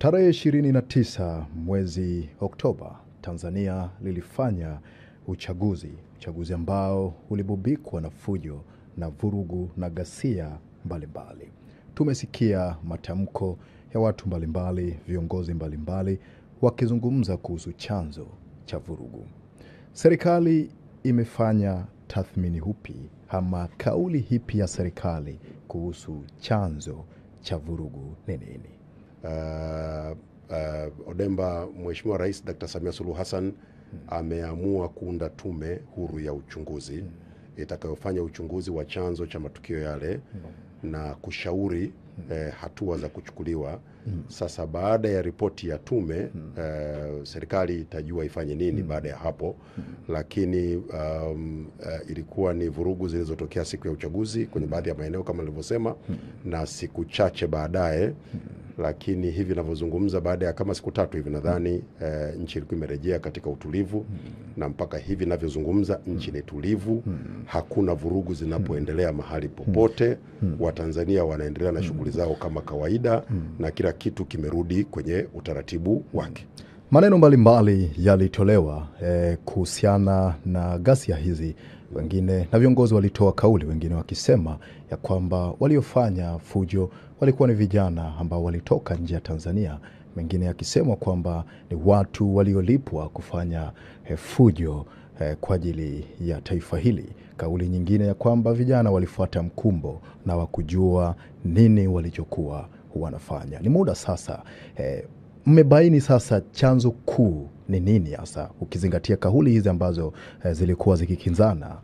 Tarehe 29 mwezi Oktoba, Tanzania lilifanya uchaguzi ambao ulibubikwa na fujo na vurugu na ghasia mbalimbali. Tumesikia matamko ya watu mbalimbali, viongozi mbalimbali wakizungumza kuhusu chanzo cha vurugu. Serikali imefanya tathmini upi ama kauli hipi ya serikali kuhusu chanzo cha vurugu ni nini? Odemba, Mheshimiwa Rais Dr. Samia Suluhu Hassan ameamua kuunda tume huru ya uchunguzi itakayofanya uchunguzi wa chanzo cha matukio yale na kushauri hatua za kuchukuliwa. Sasa baada ya ripoti ya tume serikali itajua ifanye nini baada ya hapo. Lakini ilikuwa ni vurugu zilizotokea siku ya uchaguzi kwenye baadhi ya maeneo kama nilivyosema, na siku chache baadaye, lakini hivi ninavyozungumza baada ya kama siku 3 hivi nadhani nchi ilikuwa imerejea katika utulivu, na mpaka hivi ninavyozungumza nchi ni tulivu, hakuna vurugu zinapoendelea mahali popote. Watanzania wanaendelea na shughuli zao kama kawaida, na kila kitu kimerudi kwenye utaratibu wake. Maneno mbalimbali yalitolewa kuhusiana na ghasia hizi. Wengine na viongozi walitoa kauli, wengine wakisema ya kwamba waliofanya fujo walikuwa ni vijana ambao walitoka nje ya Tanzania, wengine akisema kwamba ni watu waliolipwa kufanya fujo kwa ajili ya taifa hili. Kauli nyingine ya kwamba vijana walifuata mkumbo na wakujua nini walichokuwa wanafanya. Ni muda sasa mmebaini sasa chanzo kuu ni nini hasa, ukizingatia kauli hizi ambazo zilikuwa zikikinzana.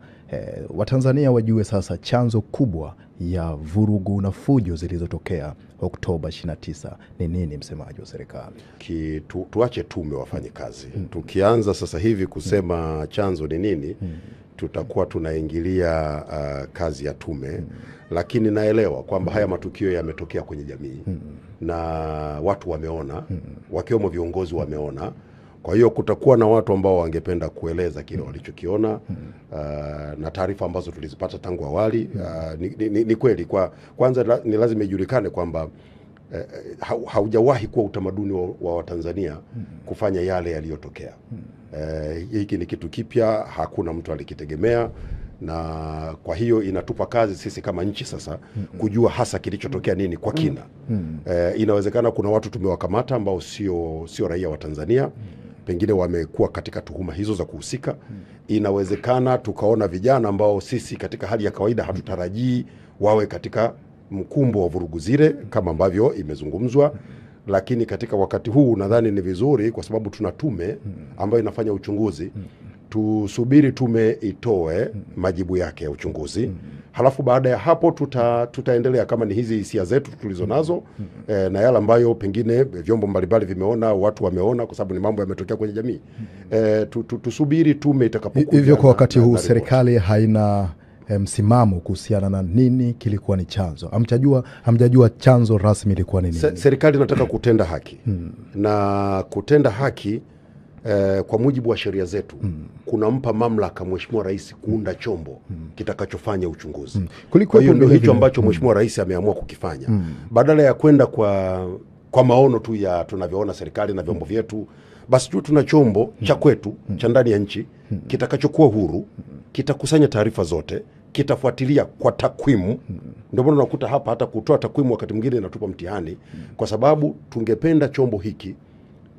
Watanzania wajue sasa chanzo kubwa ya vurugu na fujo zilizotokea Oktoba 29 ni nini, msemaji wa serikali? Tuache tume wafanye kazi. Tukianza sasa hivi kusema chanzo ni nini, tutakuwa tunaingilia kazi ya tume. Lakini naelewa kwamba haya matukio yametokea kwenye jamii na watu wameona, wakiwemo viongozi wameona. Kwa hiyo kutakuwa na watu ambao wangependa kueleza kile walichokiona, na taarifa ambazo tulizipata tangu awali. Ni kweli kwanza ni lazima ijulikane kwamba haujawahi kuwa utamaduni wa Watanzania kufanya yale yaliyotokea. Hiki ni kitu kipya, hakuna mtu alikitegemea, na kwa hiyo inatupa kazi sisi kama nchi sasa kujua hasa kilichotokea nini kwa kina. Inawezekana kuna watu tumewakamata ambao sio raia wa Tanzania, pengine wamekuwa katika tuhuma hizo za kuhusika. Inawezekana tukaona vijana ambao sisi katika hali ya kawaida hatutarajii wawe katika mkumbo wa vurugu zile kama ambavyo imezungumzwa. Lakini katika wakati huu nadhani ni vizuri, kwa sababu tuna tume ambayo inafanya uchunguzi, tusubiri tume itoe majibu yake ya uchunguzi. Halafu baada ya hapo tutaendelea kama ni hizi hisia zetu tulizonazo na yale ambayo pengine vyombo mbalimbali vimeona, watu wameona, kwa sababu ni mambo yametokea kwenye jamii. Tusubiri tume itakapokuja. Hivyo kwa wakati huu serikali haina msimamo kuhusiana na nini kilikuwa ni chanzo. Hamjajua chanzo rasmi ilikuwa ni nini. Serikali inataka kutenda haki. Na kutenda haki kwa mujibu wa sheria zetu kunampa mamlaka Mheshimiwa Rais kuunda chombo kitakachofanya uchunguzi. Kwa hiyo ndio hicho ambacho Mheshimiwa Rais ameamua kukifanya. Badala ya kwenda kwa maono tu ya tunavyoona serikali na vyombo vyetu, basi tu tuna chombo cha kwetu cha ndani ya nchi kitakachokuwa huru, kitakusanya taarifa zote, kitafuatilia kwa takwimu. Ndio maana unakuta hapa hata kutoa takwimu wakati mwingine inatupa mtihani, kwa sababu tungependa chombo hiki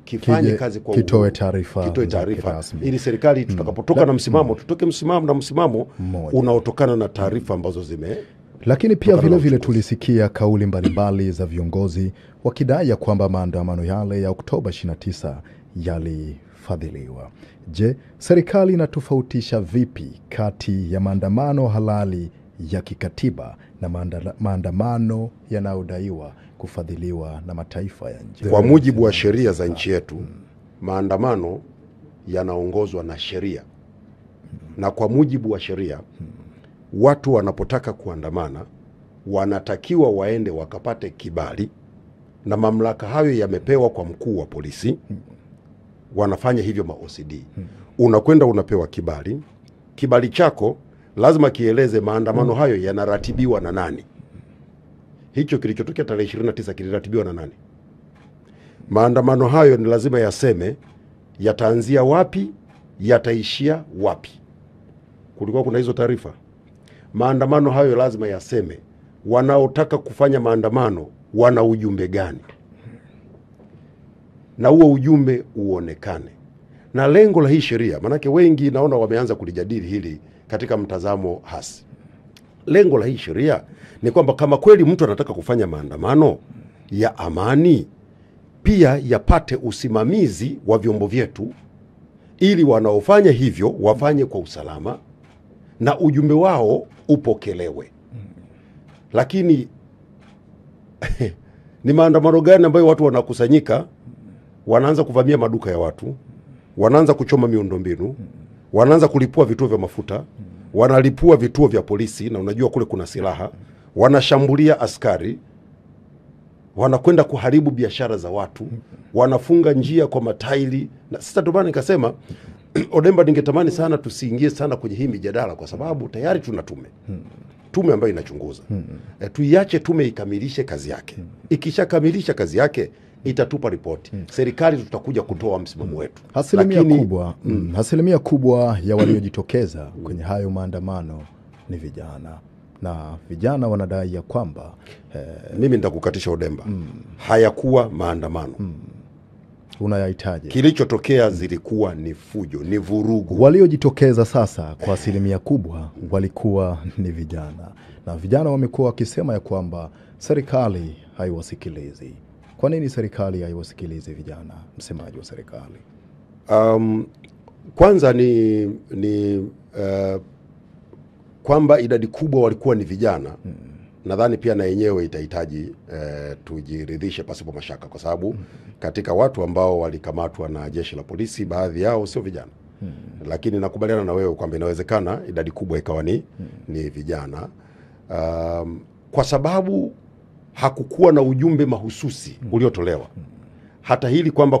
kifanye kazi kwa kitoe taarifa ili serikali tutakapotoka na msimamo tutoke msimamo unaotokana na taarifa ambazo Lakini pia vile tulisikia kauli mbalimbali za viongozi wakidai ya kwamba maandamano yale ya Oktoba 29 yalifadhiliwa. Je, serikali inatofautisha vipi kati ya maandamano halali ya kikatiba na maandamano yanayodaiwa kufadhiliwa na mataifa ya nje? Kwa mujibu wa sheria za nchi yetu, maandamano yanaongozwa na sheria. Na kwa mujibu wa sheria, watu wanapotaka kuandamana wanatakiwa waende wakapate kibali, na mamlaka hayo yamepewa kwa mkuu wa polisi. Wanafanya hivyo ma-OCD. Unakwenda unapewa kibali. Kibali chako lazima kieleze maandamano hayo yanaratibiwa na nani. Hicho kilichotokea tarehe 29 kiliratibiwa na nani? Maandamano hayo ni lazima yaseme yataanzia wapi, yataishia wapi. Kulikuwa kuna hizo taarifa. Maandamano hayo lazima yaseme wanaotaka kufanya maandamano wana ujumbe gani, na huo ujumbe uonekane. Na lengo la hii sheria, manake wengi naona wameanza kulijadili hili katika mtazamo hasi. Lengo la hii sheria ni kwamba kama kweli mtu anataka kufanya maandamano ya amani, pia yapate usimamizi wa vyombo vyetu, ili wanaofanya hivyo wafanye kwa usalama na ujumbe wao upokelewe. Lakini ni maandamano gani ambayo watu wanakusanyika, wanaanza kuvamia maduka ya watu, wanaanza kuchoma miundombinu, wanaanza kulipua vituo vya mafuta, wanalipua vituo vya polisi, na unajua kule kuna silaha, wanashambulia askari, wanakwenda kuharibu biashara za watu, wanafunga njia kwa matairi. Na sasa ndio maana nikasema Odemba, ningetamani sana tusiingie sana kwenye hii mijadala, kwa sababu tayari tuna tume ambayo inachunguza. Tuiache tume ikamilishe kazi yake. Ikishakamilisha kazi yake itatupa ripoti. Serikali tutakuja kutoa msimamo wetu. Asilimia kubwa ya waliojitokeza kwenye hayo maandamano ni vijana, na vijana wanadai ya kwamba mimi nitakukatisha Odemba, hayakuwa maandamano. Unayahitaji. Kilichotokea zilikuwa ni fujo, ni vurugu. Waliojitokeza sasa kwa asilimia kubwa walikuwa ni vijana, na vijana wamekuwa wakisema ya kwamba serikali haiwasikilizi. Kwa nini serikali haiwasikilizi vijana, msemaji wa serikali? Kwanza ni kwamba idadi kubwa walikuwa ni vijana. Nadhani pia na yenyewe itahitaji tujiridhishe pasipo mashaka, kwa sababu katika watu ambao walikamatwa na jeshi la polisi, baadhi yao sio vijana. Lakini nakubaliana na wewe kwamba inawezekana idadi kubwa ikawa ni vijana, kwa sababu hakukuwa na ujumbe mahususi uliotolewa. Hata hili kwamba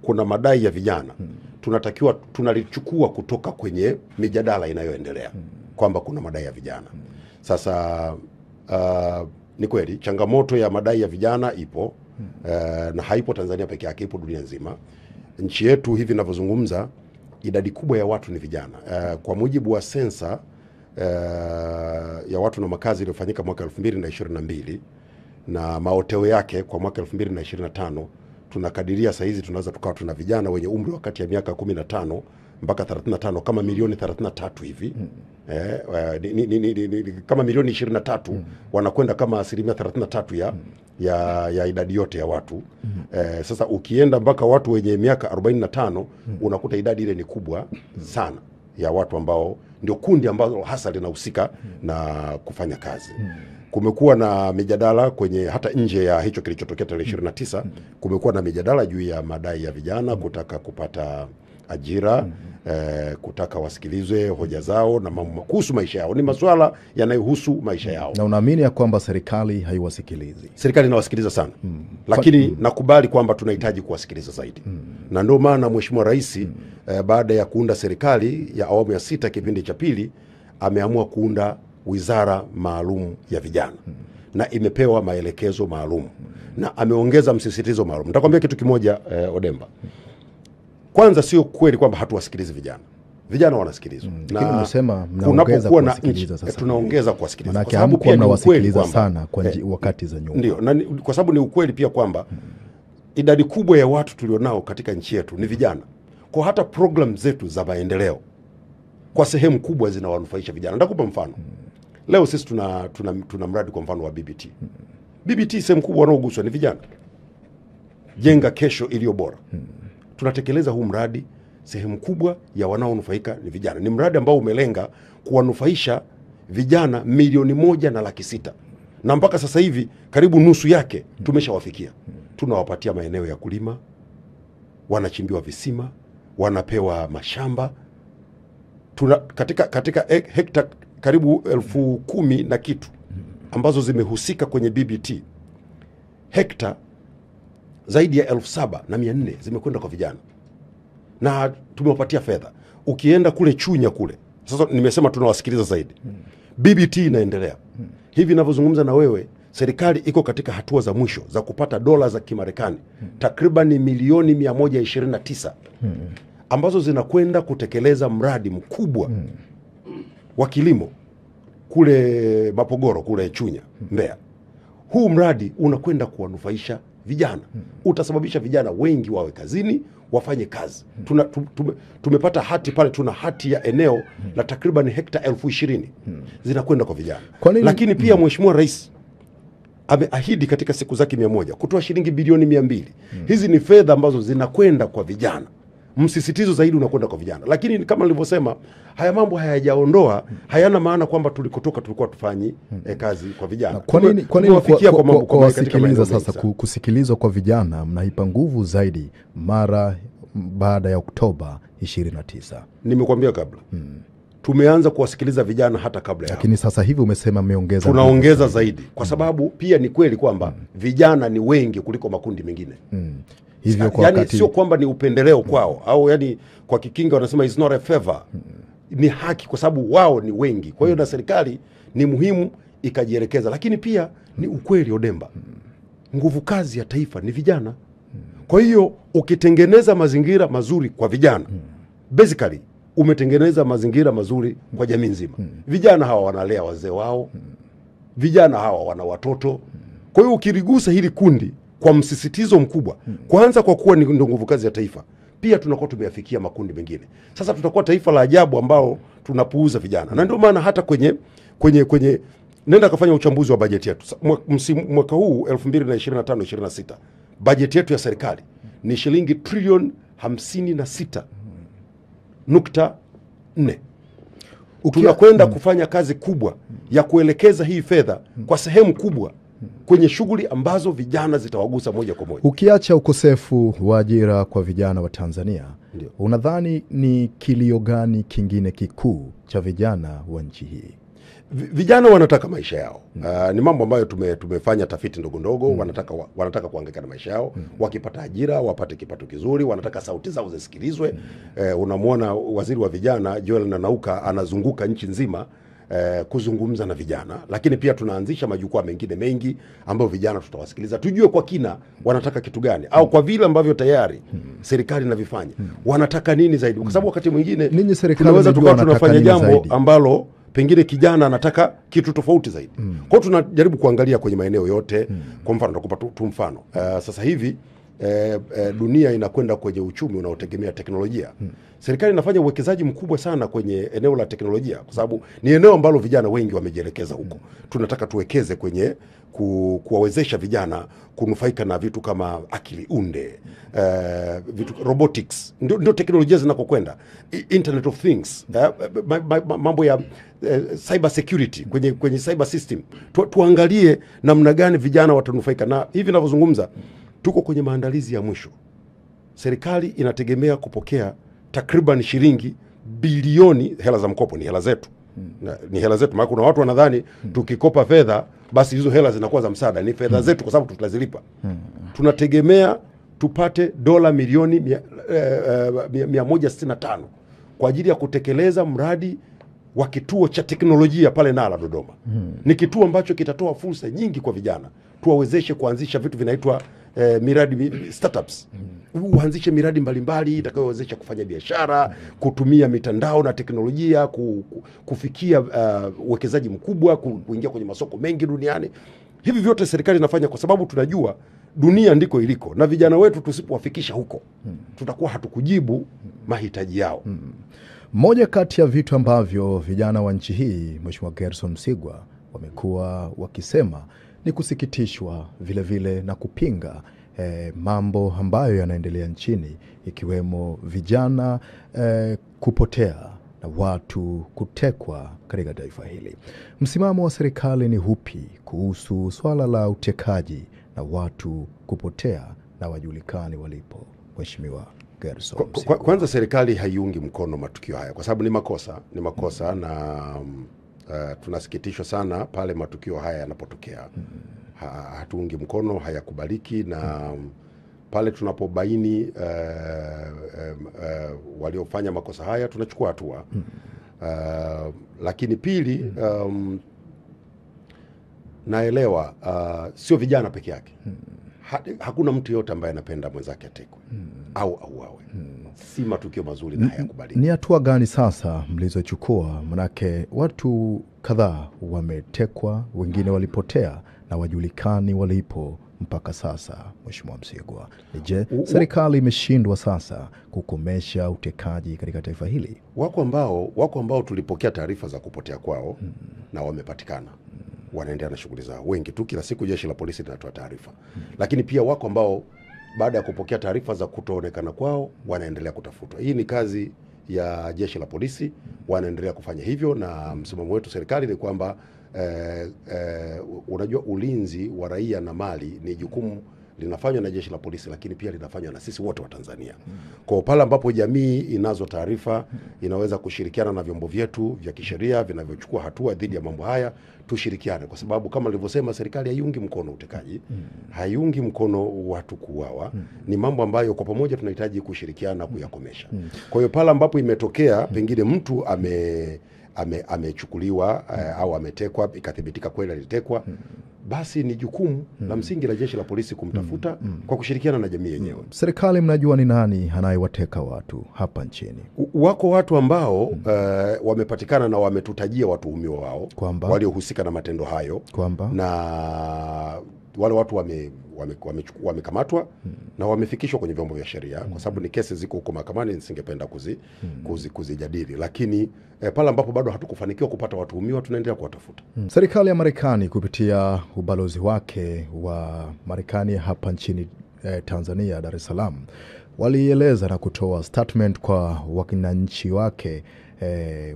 kuna madai ya vijana, tunatakiwa tunalichukua kutoka kwenye mijadala inayoendelea kwamba kuna madai ya vijana. Sasa ni kweli changamoto ya madai ya vijana ipo, na haipo Tanzania peke yake, ipo dunia nzima. Nchi yetu hivi ninavyozungumza, idadi kubwa ya watu ni vijana. Kwa mujibu wa sensa ya watu na makazi iliyofanyika mwaka 2022 na maoteo yake kwa mwaka 2025, tunakadiria saa hizi tunaweza tukawa tuna vijana wenye umri wa kati ya miaka 15 mpaka 35 kama milioni 33 hivi. Kama milioni 23 wanakwenda kama asilimia 33 ya idadi yote ya watu. Sasa ukienda mpaka watu wenye miaka 45 unakuta idadi ile ni kubwa sana ya watu ambao ndio kundi ambalo hasa linahusika na kufanya kazi. Kumekuwa na mijadala kwenye hata nje ya hicho kilichotokea tarehe 29, kumekuwa na mijadala juu ya madai ya vijana kutaka kupata ajira, kutaka wasikilizwe hoja zao na kuhusu maisha yao. Ni masuala yanayohusu maisha yao. Na unaamini ya kwamba serikali haiwasikilizi? Serikali inawasikiliza sana. Lakini nakubali kwamba tunahitaji kuwasikiliza zaidi. Na ndio maana Mheshimiwa Rais baada ya kuunda serikali ya awamu ya 6 kipindi cha pili, ameamua kuunda wizara maalum ya vijana, na imepewa maelekezo maalum, na ameongeza msisitizo maalum. Nitakwambia kitu kimoja, Odemba. Kwanza sio kweli kwamba hatuwasikilizi vijana. Vijana wanasikilizwa. Na mnasema mnaongeza kuwasikiliza sasa. Tunaongeza kuwasikiliza. Maana sababu pia mnawasikiliza sana kwa wakati za nyuma. Ndio, na kwa sababu ni ukweli pia kwamba idadi kubwa ya watu tulionao katika nchi yetu ni vijana. Kwa hata program zetu za maendeleo kwa sehemu kubwa zinawanufaisha vijana. Nitakupa mfano. Leo sisi tuna mradi kwa mfano wa BBT. BBT sehemu kubwa wanaoguswa ni vijana. Jenga kesho iliyo bora. Tunatekeleza huu mradi, sehemu kubwa ya wanaonufaika ni vijana. Ni mradi ambao umelenga kuwanufaisha vijana 1,600,000. Na mpaka sasa hivi karibu nusu yake tumeshawafikia. Tunawapatia maeneo ya kulima, wanachimbiwa visima, wanapewa mashamba. Katika hekta karibu 10,000 na kitu ambazo zimehusika kwenye BBT, hekta zaidi ya 7,400 zimekwenda kwa vijana, na tumewapatia fedha. Ukienda kule Chunya kule, sasa nimesema tunawasikiliza zaidi. BBT inaendelea. Hivi ninavyozungumza na wewe, serikali iko katika hatua za mwisho za kupata dola za Kimarekani takriban milioni 129 ambazo zinakwenda kutekeleza mradi mkubwa wa kilimo kule Mapogoro, kule Chunya, Mbeya. Huu mradi unakwenda kuwanufaisha vijana. Utasababisha vijana wengi wawe kazini, wafanye kazi. Tumepata hati pale, tuna hati ya eneo la takriban hekta 20,000 zinakwenda kwa vijana. Lakini pia Mheshimiwa Rais ameahidi katika siku zake 100 kutoa shilingi bilioni 200. Hizi ni fedha ambazo zinakwenda kwa vijana. Msisitizo zaidi unakwenda kwa vijana. Lakini kama nilivyosema, haya mambo hayajaondoa, hayana maana kwamba tulikotoka tulikuwa tufanyi kazi kwa vijana. Kwa nini kwa wasikiliza sasa kusikilizwa kwa vijana mnaipa nguvu zaidi mara baada ya Oktoba 29? Nimekuambia kabla. Tumeanza kuwasikiliza vijana hata kabla ya. Lakini sasa hivi umesema mmeongeza. Tunaongeza zaidi kwa sababu pia ni kweli kwamba vijana ni wengi kuliko makundi mengine. Hivyo kwa yani sio kwamba ni upendeleo kwao au yani kwa Kikinga wanasema is not a favor. Ni haki kwa sababu wao ni wengi. Kwa hiyo na serikali ni muhimu ikajielekeza, lakini pia ni ukweli Odemba. Nguvu kazi ya taifa ni vijana. Kwa hiyo ukitengeneza mazingira mazuri kwa vijana, basically umetengeneza mazingira mazuri kwa jamii nzima. Vijana hawa wanalea wazee wao. Vijana hawa wana watoto. Kwa hiyo ukirigusa hili kundi kwa msisitizo mkubwa, kwanza kwa kuwa ni nguvu kazi ya taifa, pia tunakuwa tumeyafikia makundi mengine. Sasa tutakuwa taifa la ajabu ambao tunapuuza vijana. Na ndio maana hata kwenye nenda kafanya uchambuzi wa bajeti yetu. Mwaka huu 2025-26 bajeti yetu ya serikali ni shilingi trilioni 56.4. Tunakwenda kufanya kazi kubwa ya kuelekeza hii fedha kwa sehemu kubwa kwenye shughuli ambazo vijana zitawagusa moja kwa moja. Ukiacha ukosefu wa ajira kwa vijana wa Tanzania, unadhani ni kilio gani kingine kikuu cha vijana wa nchi hii? Vijana wanataka maisha yao. Ni mambo ambayo tumefanya tafiti ndogo ndogo. Wanataka kuhangaika na maisha yao. Wakipata ajira, wapate kipato kizuri. Wanataka sauti zao zisikilizwe. Unamwona waziri wa vijana Joel Nanauka anazunguka nchi nzima kuzungumza na vijana. Lakini pia tunaanzisha majukwaa mengine mengi ambayo vijana tutawasikiliza. Tujue kwa kina wanataka kitu gani, au kwa vile ambavyo tayari serikali inavifanya wanataka nini zaidi. Kwa sababu wakati mwingine tunaweza tukawa tunafanya jambo ambalo pengine kijana anataka kitu tofauti zaidi. Kwa hiyo tunajaribu kuangalia kwenye maeneo yote. Kwa mfano nakupa tu mfano. Sasa hivi dunia inakwenda kwenye uchumi unaotegemea teknolojia. Serikali inafanya uwekezaji mkubwa sana kwenye eneo la teknolojia kwa sababu ni eneo ambalo vijana wengi wamejielekeza huko. Tunataka tuwekeze kwenye kuwawezesha vijana kunufaika na vitu kama akili unde, vitu robotics. Ndio teknolojia zinakokwenda. Internet of Things, mambo ya cyber security kwenye cyber system. Tuangalie namna gani vijana watanufaika, na hivi ninavyozungumza tuko kwenye maandalizi ya mwisho. Serikali inategemea kupokea takriban shilingi bilioni, hela za mkopo ni hela zetu. Ni hela zetu, maana kuna watu wanadhani tukikopa fedha basi hizo hela zinakuwa za msaada. Ni fedha zetu kwa sababu tutazilipa. Tunategemea tupate dola milioni 165 kwa ajili ya kutekeleza mradi wa kituo cha teknolojia pale Nala Dodoma. Ni kituo ambacho kitatoa fursa nyingi kwa vijana. Tuwawezeshe kuanzisha vitu vinaitwa miradi startups. Uanzishe miradi mbalimbali itakayowezesha kufanya biashara, kutumia mitandao na teknolojia, kufikia uwekezaji mkubwa, kuingia kwenye masoko mengi duniani. Hivi vyote serikali inafanya kwa sababu tunajua dunia ndiko iliko, na vijana wetu tusipowafikisha huko tutakuwa hatukujibu mahitaji yao. Moja kati ya vitu ambavyo vijana wa nchi hii, Mheshimiwa Gerson Msigwa, wamekuwa wakisema ni kusikitishwa vile vile na kupinga mambo ambayo yanaendelea nchini, ikiwemo vijana kupotea na watu kutekwa katika taifa hili. Msimamo wa serikali ni upi kuhusu swala la utekaji na watu kupotea na wajulikani walipo, Mheshimiwa Gerson Msigwa? Kwanza serikali haiungi mkono matukio haya kwa sababu ni makosa na tunasikitishwa sana pale matukio haya yanapotokea. Hatuungi mkono, hayakubaliki, na pale tunapobaini waliofanya makosa haya tunachukua hatua. Lakini pili, naelewa sio vijana peke yake. Hakuna mtu yote ambaye anapenda mwenzake atekwe au auawe. Si matukio mazuri na hayakubaliki. Ni hatua gani sasa mlizochukua? Manake watu kadhaa wametekwa, wengine walipotea na wajulikani walipo mpaka sasa. Mheshimiwa Msigwa, je, serikali imeshindwa sasa kukomesha utekaji katika taifa hili? Wako ambao tulipokea taarifa za kupotea kwao na wamepatikana. Wanaendelea na shughuli zao. Wengi tu, kila siku jeshi la polisi linatoa taarifa. Lakini pia wako ambao baada ya kupokea taarifa za kutoonekana kwao wanaendelea kutafutwa. Hii ni kazi ya jeshi la polisi, wanaendelea kufanya hivyo, na msimamo wetu serikali ni kwamba unajua ulinzi wa raia na mali ni jukumu linafanywa na jeshi la polisi, lakini pia linafanywa na sisi wote wa Tanzania. Kwa pale ambapo jamii inazo taarifa, inaweza kushirikiana na vyombo vyetu vya kisheria vinavyochukua hatua dhidi ya mambo haya, tushirikiane, kwa sababu kama nilivyosema, serikali haiungi mkono utekaji, haiungi mkono watu kuuawa. Ni mambo ambayo kwa pamoja tunahitaji kushirikiana kuyakomesha. Kwa hiyo pale ambapo imetokea pengine mtu amechukuliwa au ametekwa, ikathibitika kweli alitekwa, basi ni jukumu la msingi la jeshi la polisi kumtafuta kwa kushirikiana na jamii yenyewe. Serikali, mnajua ni nani anayewateka watu hapa nchini? Wako watu ambao wamepatikana na wametutajia watuhumiwa wao waliohusika na matendo hayo, na wale watu wamekamatwa na wamefikishwa kwenye vyombo vya sheria, kwa sababu ni kesi ziko huko mahakamani, nisingependa kuzijadili. Lakini pale ambapo bado hatukufanikiwa kupata watuhumiwa, tunaendelea kuwatafuta. Serikali ya Marekani kupitia ubalozi wake wa Marekani hapa nchini Tanzania, Dar es Salaam, walieleza na kutoa statement kwa wananchi wake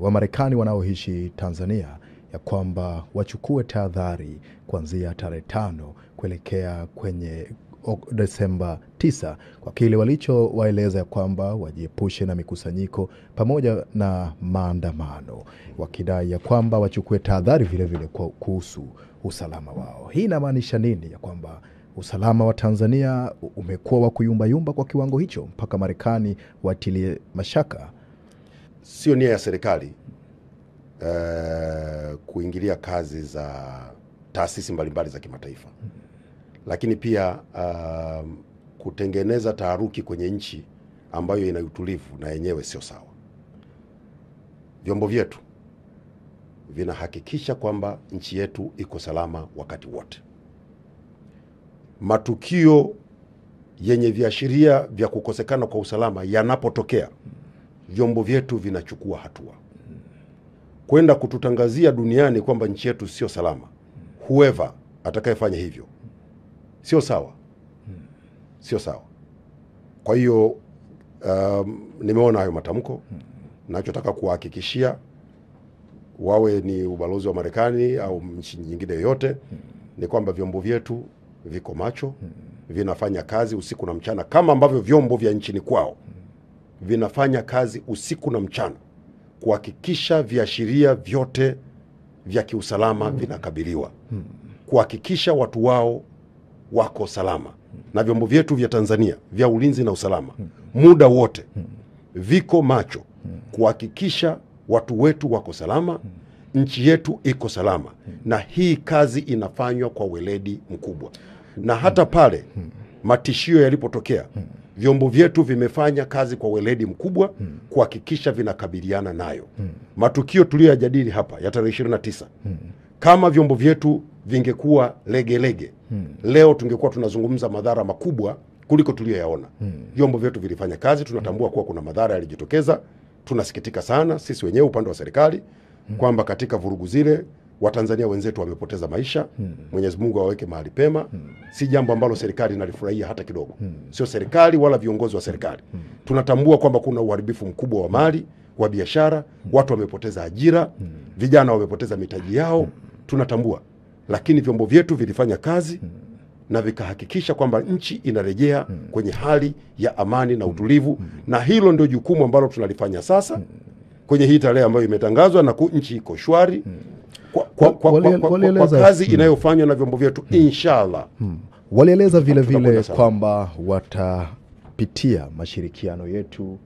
wa Marekani wanaoishi Tanzania ya kwamba wachukue tahadhari kuanzia tarehe 5 kuelekea kwenye Desemba 9, kwa kile walichowaeleza ya kwamba wajiepushe na mikusanyiko pamoja na maandamano, wakidai ya kwamba wachukue tahadhari vile vile kuhusu usalama wao. Hii inamaanisha nini? Ya kwamba usalama wa Tanzania umekuwa wa kuyumbayumba kwa kiwango hicho mpaka Marekani watilie mashaka? Sio nia ya serikali kuingilia kazi za taasisi mbalimbali za kimataifa, lakini pia kutengeneza taharuki kwenye nchi ambayo ina utulivu na yenyewe sio sawa. Vyombo vyetu vinahakikisha kwamba nchi yetu iko salama wakati wote. Matukio yenye viashiria vya kukosekana kwa usalama yanapotokea, vyombo vyetu vinachukua hatua kwenda kututangazia duniani kwamba nchi yetu sio salama. Whoever atakayefanya hivyo sio sawa, sio sawa. Kwa hiyo nimeona hayo matamko. Nachotaka kuhakikishia, wawe ni ubalozi wa Marekani au nchi nyingine yoyote, ni kwamba vyombo vyetu viko macho, vinafanya kazi usiku na mchana, kama ambavyo vyombo vya nchini kwao vinafanya kazi usiku na mchana kuhakikisha viashiria vyote vya kiusalama vinakabiliwa, kuhakikisha watu wao wako salama. Na vyombo vyetu vya Tanzania vya ulinzi na usalama muda wote viko macho kuhakikisha watu wetu wako salama, nchi yetu iko salama. Na hii kazi inafanywa kwa weledi mkubwa. Na hata pale matishio yalipotokea, vyombo vyetu vimefanya kazi kwa weledi mkubwa kuhakikisha vinakabiliana nayo. Matukio tuliyoyajadili hapa ya tarehe 29, kama vyombo vyetu vingekuwa legelege, leo tungekuwa tunazungumza madhara makubwa kuliko tuliyoyaona. Vyombo vyetu vilifanya kazi, tunatambua kuwa kuna madhara yalijitokeza. Tunasikitika sana sisi wenyewe upande wa serikali kwamba katika vurugu zile Watanzania wenzetu wamepoteza maisha. Mwenyezi Mungu awaweke mahali pema. Si jambo ambalo serikali inalifurahia hata kidogo. Sio serikali wala viongozi wa serikali. Tunatambua kwamba kuna uharibifu mkubwa wa mali, wa biashara, watu wamepoteza ajira, vijana wamepoteza mitaji yao, tunatambua. Lakini vyombo vyetu vilifanya kazi na vikahakikisha kwamba nchi inarejea kwenye hali ya amani na utulivu, na hilo ndio jukumu ambalo tunalifanya sasa kwenye hii tarehe ambayo imetangazwa, na nchi iko shwari kwa kazi inayofanywa na vyombo vyetu inshallah. Walieleza vile vile kwamba watapitia mashirikiano yetu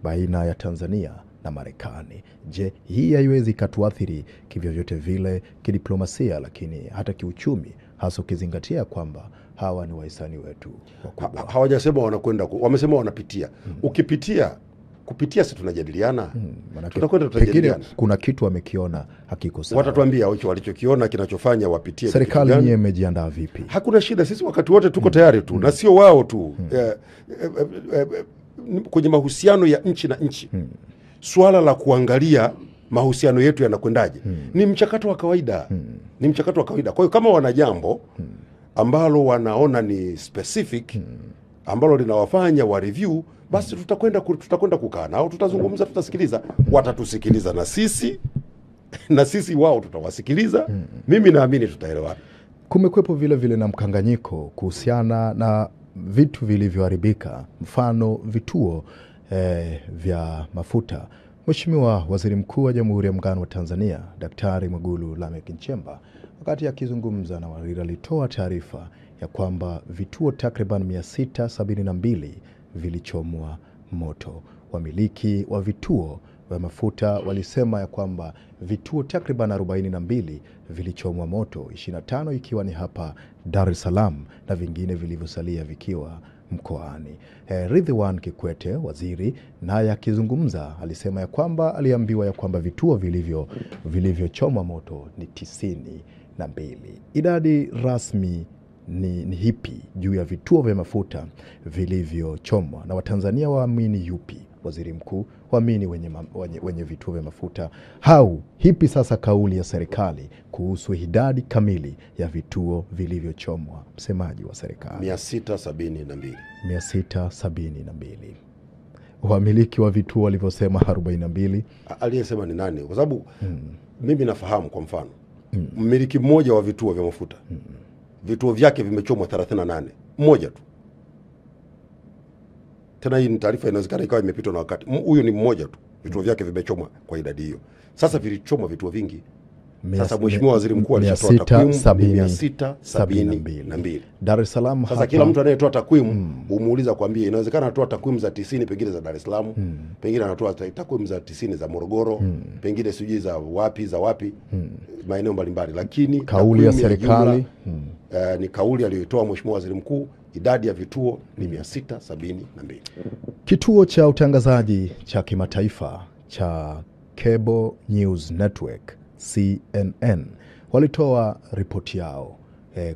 baina ya Tanzania na Marekani. Je, hii haiwezi ikatuathiri kivyovyote vile kidiplomasia, lakini hata kiuchumi, hasa ukizingatia kwamba hawa ni wahisani wetu wakubwa? Hawajasema wanakwenda, wamesema wanapitia. Kupitia si tunajadiliana. Tutakwenda tutajadiliana. Kuna kitu wamekiona hakiko sawa. Watatuambia walichokiona kinachofanya wapitie. Serikali yenyewe imejiandaa vipi? Hakuna shida, sisi wakati wote tuko tayari tu, na sio wao tu. Kwenye mahusiano ya nchi na nchi, swala la kuangalia mahusiano yetu yanakwendaje ni mchakato wa kawaida. Ni mchakato wa kawaida. Kwa hiyo kama wana jambo ambalo wanaona ni specific ambalo linawafanya wa review, basi tutakwenda kukaa nao, tutazungumza, tutasikiliza, watatusikiliza na sisi wao tutawasikiliza. Mimi naamini tutaelewana. Kumekwepo vile vile na mkanganyiko kuhusiana na vitu vilivyoharibika, mfano vituo vya mafuta. Mheshimiwa Waziri Mkuu wa Jamhuri ya Muungano wa Tanzania Daktari Mwigulu Lameck Nchemba, wakati akizungumza na Warira, alitoa taarifa ya kwamba vituo takriban 672 vilichomwa moto. Wamiliki wa vituo vya mafuta walisema ya kwamba vituo takriban 42 vilichomwa moto, 25 ikiwa ni hapa Dar es Salaam na vingine vilivyosalia vikiwa mkoani. Ridhiwan Kikwete, waziri, naye akizungumza alisema ya kwamba aliambiwa ya kwamba vituo vilivyochomwa moto ni 92. Idadi rasmi ni hipi juu ya vituo vya mafuta vilivyochomwa, na Watanzania waamini yupi? Waziri Mkuu, waamini wenye vituo vya mafuta, au hipi sasa kauli ya serikali kuhusu idadi kamili ya vituo vilivyochomwa? Msemaji wa serikali: 672. Wamiliki wa vituo walivyosema 42. Aliyesema ni nani? Kwa sababu mimi nafahamu, kwa mfano mmiliki mmoja wa vituo vya mafuta vituo vyake vimechomwa 38, mmoja tu. Tena hii ni taarifa inawezekana ikawa imepitwa na wakati. Huyo ni mmoja tu, vituo vyake vimechomwa kwa idadi hiyo. Sasa vilichomwa vituo vingi. Sasa Mheshimiwa Waziri Mkuu alitoa takwimu 672. Dar es Salaam. Sasa kila mtu anayetoa takwimu umuuliza kwambie, inawezekana anatoa takwimu za 90 pengine za Dar es Salaam, pengine anatoa takwimu za 90 za Morogoro, pengine sijui za wapi, maeneo mbalimbali, lakini kauli ya serikali ni kauli aliyotoa Mheshimiwa Waziri Mkuu. Idadi ya vituo ni 672. Kituo cha utangazaji cha kimataifa cha Cable News Network CNN walitoa ripoti yao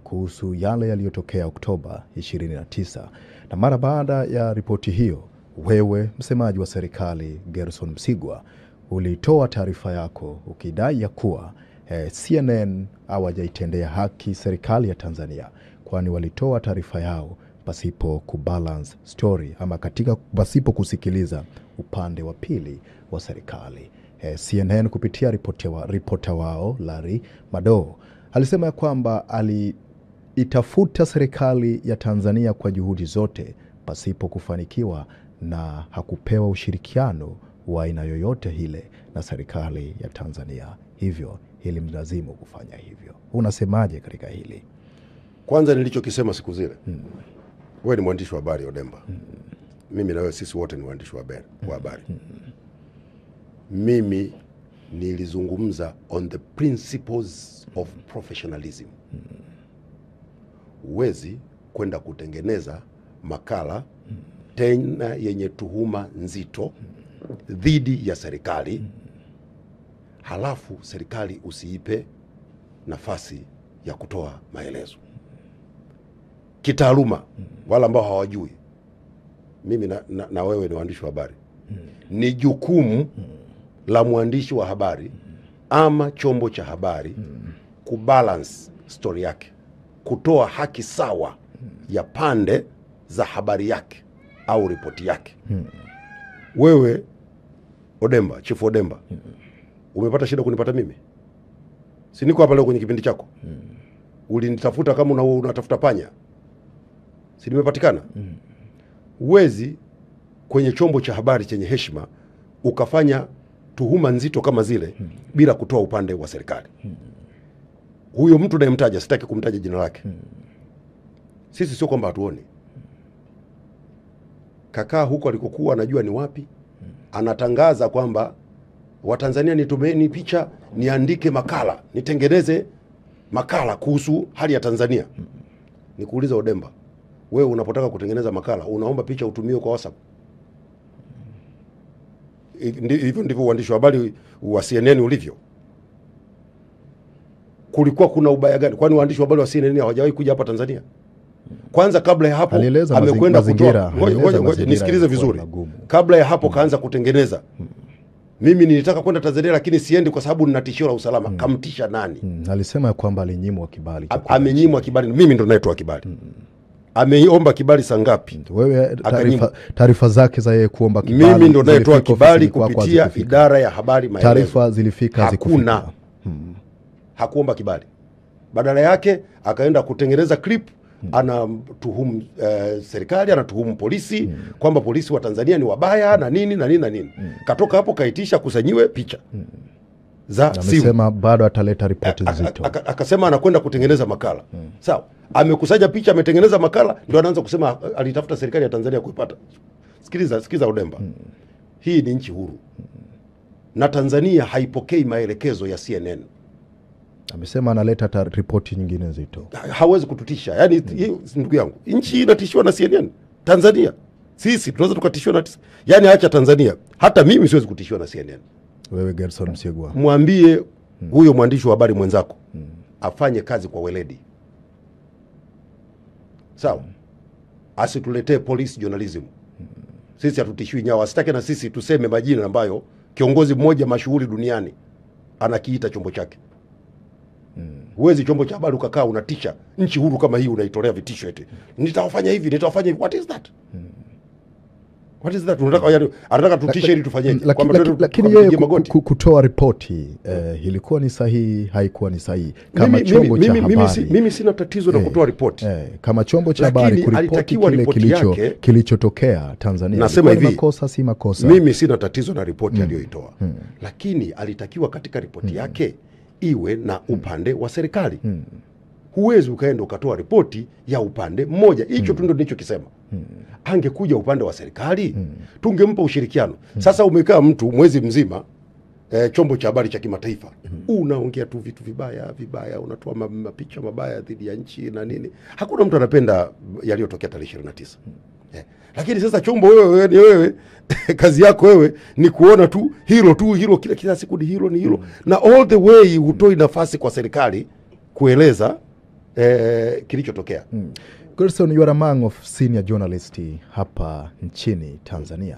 kuhusu yale yaliyotokea Oktoba 29, na mara baada ya ripoti hiyo, wewe msemaji wa serikali Gerson Msigwa ulitoa taarifa yako ukidai ya kuwa CNN hawajaitendea haki serikali ya Tanzania, kwani walitoa taarifa yao pasipo kubalance story, ama pasipo kusikiliza upande wa pili wa serikali. CNN kupitia ripota wao Larry Madowo alisema ya kwamba aliitafuta serikali ya Tanzania kwa juhudi zote pasipo kufanikiwa, na hakupewa ushirikiano wa aina yoyote ile na serikali ya Tanzania, hivyo ilimlazimu kufanya hivyo. Unasemaje katika hili? Kwanza nilichokisema siku zile, wewe ni mwandishi wa habari Odemba, mimi na wewe sisi wote ni waandishi wa habari. Mimi nilizungumza on the principles of professionalism. Huwezi kwenda kutengeneza makala tena yenye tuhuma nzito dhidi ya serikali, halafu serikali usiipe nafasi ya kutoa maelezo kitaaluma. Wala ambao hawajui, mimi na wewe ni waandishi wa habari, ni jukumu la mwandishi wa habari ama chombo cha habari kubalance story yake, kutoa haki sawa ya pande za habari yake au ripoti yake. Wewe Odemba, Chief Odemba, umepata shida kunipata mimi? Si niko hapa leo kwenye kipindi chako? Ulinitafuta kama unatafuta panya, si nimepatikana? Uwezi kwenye chombo cha habari chenye heshima ukafanya tuhuma nzito kama zile bila kutoa upande wa serikali. Huyo mtu nayemtaja, sitaki kumtaja jina lake, sisi sio kwamba hatuoni. Kakaa huko alikokuwa, anajua ni wapi, anatangaza kwamba Watanzania nitumeeni picha, niandike makala, nitengeneze makala kuhusu hali ya Tanzania. Nikuuliza Odemba, wewe unapotaka kutengeneza makala unaomba picha utumiwe kwa WhatsApp? Hivyo ndivyo uandishi wa habari wa CNN ulivyo. Kulikuwa kuna ubaya gani? Kwani waandishi wa habari wa CNN hawajawahi kuja hapa Tanzania? Kwanza kabla ya hapo amekwenda kutoa, nisikilize vizuri. Kabla ya hapo kaanza kutengeneza. Mimi nilitaka kwenda Tanzania lakini siendi kwa sababu nina tishio la usalama. Kamtisha nani? Alisema kwamba alinyimwa kibali. Amenyimwa kibali. Mimi ndo naitoa kibali. Ameomba kibali saa ngapi? Wewe taarifa zake za yeye kuomba kibali. Mimi ndo naitoa kibali kupitia idara ya habari maelezo. Taarifa zilifika hakuna. Hakuomba kibali. Badala yake akaenda kutengeneza clip, anatuhumu serikali, anatuhumu polisi kwamba polisi wa Tanzania ni wabaya na nini na nini na nini. Katoka hapo kaitisha kusanyiwe picha za simu. Amesema bado ataleta ripoti nzito. Akasema anakwenda kutengeneza makala. Sawa. Amekusanya picha, ametengeneza makala, ndio anaanza kusema alitafuta serikali ya Tanzania kuipata. Sikiza Odemba. Hii ni nchi huru. Na Tanzania haipokei maelekezo ya CNN. Amesema analeta ripoti nyingine nzito. Hawezi kututisha. Yaani ndugu yangu, nchi inatishiwa na CNN. Tanzania sisi tunaweza tukatishiwa na, yaani acha Tanzania, hata mimi siwezi kutishiwa na CNN. Wewe Gerson Msigwa, mwambie huyo mwandishi wa habari mwenzako afanye kazi kwa weledi. Sawa? Asituletee police journalism. Sisi hatutishiwi nyao. Asitake na sisi tuseme majina ambayo kiongozi mmoja mashuhuri duniani anakiita chombo chake. Huwezi chombo cha habari ukakaa unatisha nchi huru kama hii, unaitolea vitisho eti nitawafanya hivi, nitawafanya hivi. What is that? What is that? Anataka tutishe ili tufanyeje? Lakini yeye kutoa ripoti ilikuwa ni sahihi, haikuwa ni sahihi kama chombo cha habari. Mimi sina tatizo na kutoa ripoti. Kama chombo cha habari kuripoti kile kilichotokea Tanzania. Nasema hivi, makosa si makosa. Mimi sina tatizo na ripoti aliyoitoa. Lakini alitakiwa katika ripoti yake iwe na upande wa serikali. Huwezi ukaenda ukatoa ripoti ya upande mmoja. Hicho tu ndio nilichokisema. Angekuja upande wa serikali, tungempa ushirikiano. Sasa umekaa mtu mwezi mzima chombo cha habari cha kimataifa, unaongea tu vitu vibaya, unatoa mapicha mabaya dhidi ya nchi na nini. Hakuna mtu anapenda yaliyotokea tarehe 29. Lakini sasa chombo wewe kazi yako wewe ni kuona tu hilo kila siku ni hilo na all the way hutoi nafasi kwa serikali kueleza kilichotokea. Gerson, you are among of senior journalists hapa nchini Tanzania.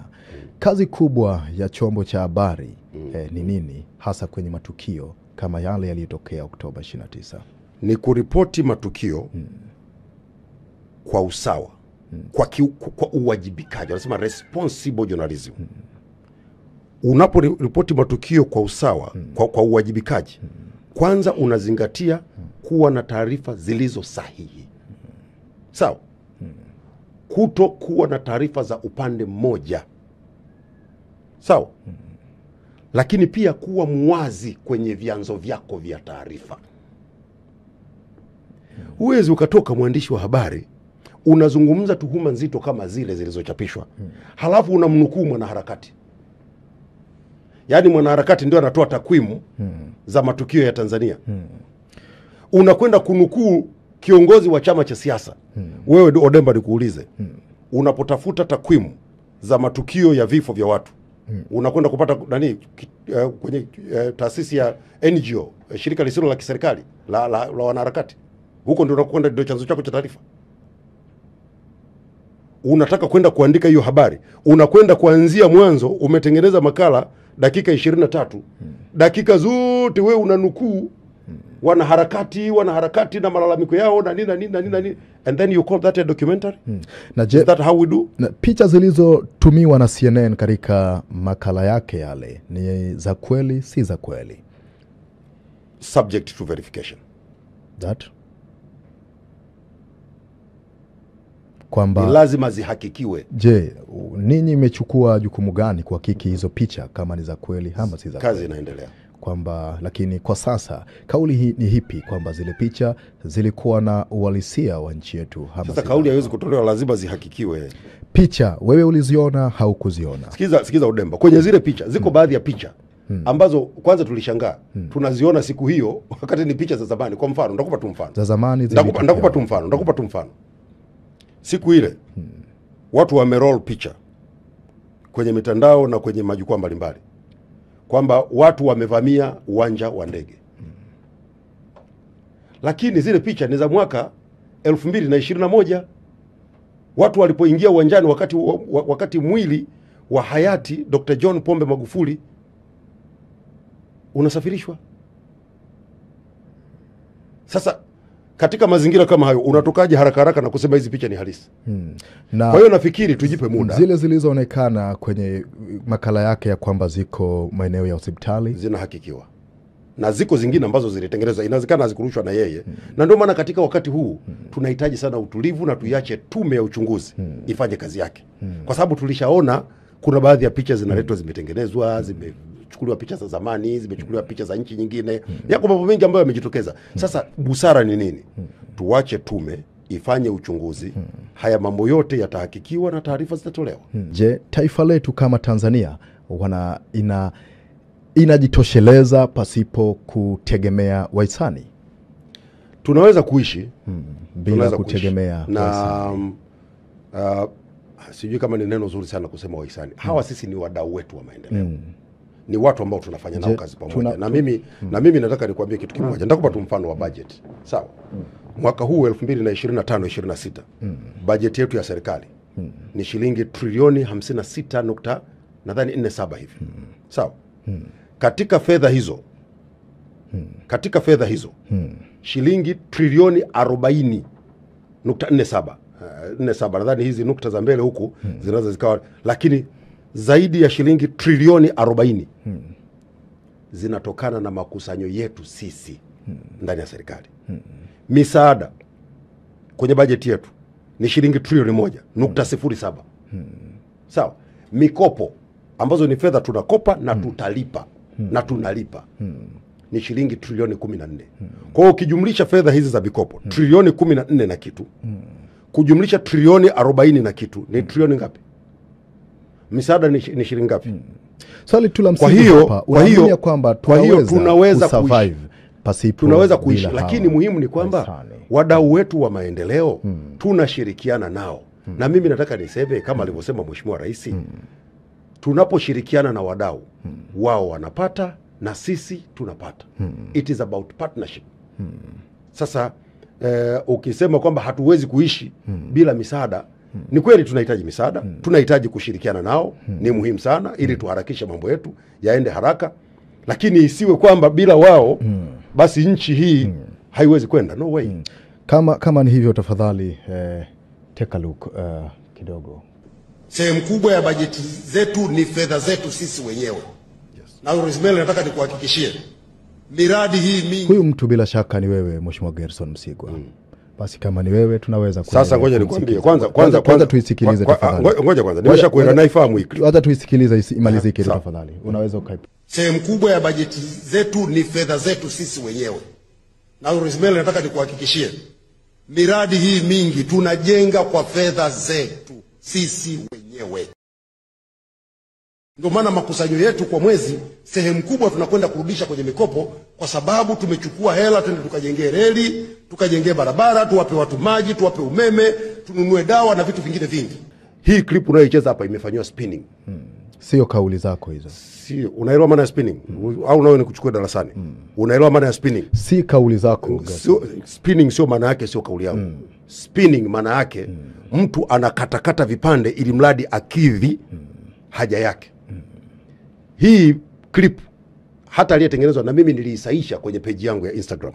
Kazi kubwa ya chombo cha habari ni nini hasa kwenye matukio kama yale yaliyotokea Oktoba 29? Ni kuripoti matukio kwa usawa, kwa uwajibikaji. Wanasema responsible journalism. Unaporipoti matukio kwa usawa, kwa uwajibikaji, kwanza unazingatia kuwa na taarifa zilizo sahihi. Sawa? Kuto kuwa na taarifa za upande mmoja. Sawa? Lakini pia kuwa muwazi kwenye vyanzo vyako vya taarifa. Huwezi ukatoka mwandishi wa habari unazungumza tuhuma nzito kama zile zilizochapishwa, halafu unamnukuu mwanaharakati. Yaani mwanaharakati ndio anatoa takwimu za matukio ya Tanzania. Unakwenda kunukuu kiongozi wa chama cha siasa. Wewe Odemba nikuulize, unapotafuta takwimu za matukio ya vifo vya watu, unakwenda kupata kwenye taasisi ya NGO, shirika lisilo la kiserikali la wanaharakati? Huko ndio unakwenda, ndio chanzo chako cha taarifa. Unataka kwenda kuandika hiyo habari, unakwenda kuanzia mwanzo, umetengeneza makala dakika 23, dakika zote wewe unanukuu wanaharakati na malalamiko yao na nini, and then you call that a documentary? Is that how we do? Na picha zilizotumiwa na CNN katika makala yake yale ni za kweli, si za kweli? Subject to verification. That kwamba lazima zihakikiwe. Je, ninyi mmechukua jukumu gani kuhakiki hizo picha kama ni za kweli ama si za kweli? Kazi inaendelea. Kwamba lakini kwa sasa kauli hii ni hipi kwamba zile picha zilikuwa na uhalisia wa nchi yetu? Sasa kauli haiwezi kutolewa, lazima zihakikiwe. picha wewe uliziona haukuziona? Sikiza Udemba, kwenye zile picha ziko baadhi ya picha ambazo kwanza tulishangaa tunaziona siku hiyo wakati ni picha za zamani. Kwa mfano ndakupa tu mfano za zamani, ndakupa tu mfano siku ile watu wameroll picha kwenye mitandao na kwenye majukwaa mbalimbali kwamba watu wamevamia uwanja wa ndege, lakini zile picha ni za mwaka 2021 watu walipoingia uwanjani wakati mwili wa hayati Dr. John Pombe Magufuli unasafirishwa. Sasa katika mazingira kama hayo unatokaje haraka na kusema hizi picha ni halisi? Kwa hiyo nafikiri tujipe muda. Zile zilizoonekana kwenye makala yake ya kwamba ziko maeneo ya hospitali zinahakikiwa, na ziko zingine ambazo zilitengenezwa, inawezekana hazikurushwa na yeye. Na ndio maana katika wakati huu tunahitaji sana utulivu na tuiache tume ya uchunguzi ifanye kazi yake. Kwa sababu tulishaona kuna baadhi ya picha zinaletwa zimetengenezwa, zimechukuliwa picha za zamani, zimechukuliwa picha za nchi nyingine. Yako mambo mengi ambayo yamejitokeza. Sasa busara ni nini? Tuache tume ifanye uchunguzi. Haya mambo yote yatahakikiwa na taarifa zitatolewa. Je, taifa letu kama Tanzania inajitosheleza pasipo kutegemea wahisani? Tunaweza kuishi bila kutegemea na sijui kama ni neno zuri sana kusema wahisani. Hawa sisi ni wadau wetu wa maendeleo. Ni watu ambao tunafanya nao kazi pamoja. Na mimi nataka nikwambie kitu kimoja. Nitakupa tu mfano wa budget. Sawa. Mwaka huu 2025-26 budget yetu ya serikali ni shilingi trilioni 56.47 hivi. Sawa. Katika fedha hizo shilingi trilioni 40.47 nadhani hizi nukta za mbele huku zinaweza zikawa, lakini zaidi ya shilingi trilioni 40 zinatokana na makusanyo yetu sisi ndani ya serikali. Misaada kwenye bajeti yetu ni shilingi trilioni 1.07. Sawa. Mikopo ambazo ni fedha tunakopa na tutalipa na tunalipa ni shilingi trilioni 14. Kwa hiyo ukijumlisha fedha hizi za mikopo trilioni 14 na kitu kujumlisha trilioni 40 na kitu ni trilioni ngapi? Misaada ni shilingi ngapi? Swali tu la msingi hapa, unaamini kwamba tunaweza survive pasipo? Tunaweza kuishi, lakini muhimu ni kwamba wadau wetu wa maendeleo tunashirikiana nao. Na mimi nataka niseme kama alivyosema Mheshimiwa Rais, tunaposhirikiana na wadau wao wanapata na sisi tunapata. It is about partnership. Sasa ukisema kwamba hatuwezi kuishi bila misaada, ni kweli tunahitaji misaada, tunahitaji kushirikiana nao, ni muhimu sana ili tuharakishe mambo yetu yaende haraka, lakini isiwe kwamba bila wao basi nchi hii haiwezi kwenda. No way. Kama ni hivyo, tafadhali take a look kidogo. Sehemu kubwa ya bajeti zetu ni fedha zetu sisi wenyewe. Na Rosemary, nataka nikuhakikishie miradi hii mingi. Huyu mtu bila shaka ni wewe Mheshimiwa Gerson Msigwa. Basi kama ni wewe tunaweza sasa, ngoja nikwambie kwanza tuisikilize tafadhali. Ngoja kwanza nimeshakuenda naifahamu hiki. Hata tuisikilize imalizike tafadhali. Unaweza ukaipa. Sehemu kubwa ya bajeti zetu ni fedha zetu sisi wenyewe. Na Rosemary, nataka nikuhakikishie miradi hii mingi tunajenga kwa fedha zetu sisi wenyewe. Ndio maana makusanyo yetu kwa mwezi sehemu kubwa tunakwenda kurudisha kwenye mikopo, kwa sababu tumechukua hela twende tukajengee reli, tukajengee barabara, tuwape watu maji, tuwape umeme, tununue dawa na vitu vingine vingi. Hii clip unayoicheza hapa imefanywa spinning. Sio kauli zako hizo. Sio. Unaelewa maana ya spinning? Au nawe nikuchukue darasani? Unaelewa maana ya spinning? Si kauli zako. Spinning sio maana yake, sio kauli yangu. Spinning maana yake mtu anakatakata vipande ili mradi akidhi haja yake. Hii clip hata aliyetengenezwa na mimi niliisaisha kwenye page yangu ya Instagram.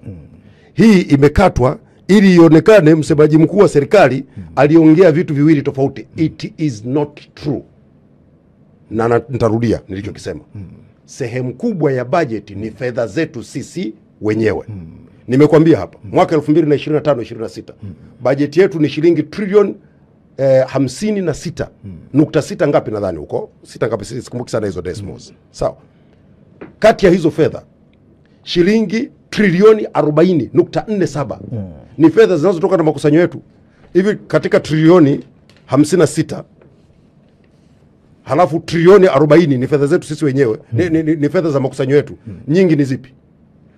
Hii imekatwa ili ionekane msemaji mkuu wa serikali aliongea vitu viwili tofauti. It is not true. Na nitarudia nilichokisema. Sehemu kubwa ya budget ni fedha zetu sisi wenyewe. Nimekwambia hapa mwaka 2025-26 budget yetu ni shilingi trilioni 56.6 ngapi nadhani huko 6 ngapi, sikumbuki sana hizo decimals. Sawa. Kati ya hizo fedha shilingi trilioni 40.47 ni fedha zinazotoka na makusanyo yetu. Hivi katika trilioni 56 halafu trilioni 40 ni fedha zetu sisi wenyewe, ni fedha za makusanyo yetu. Nyingi ni zipi?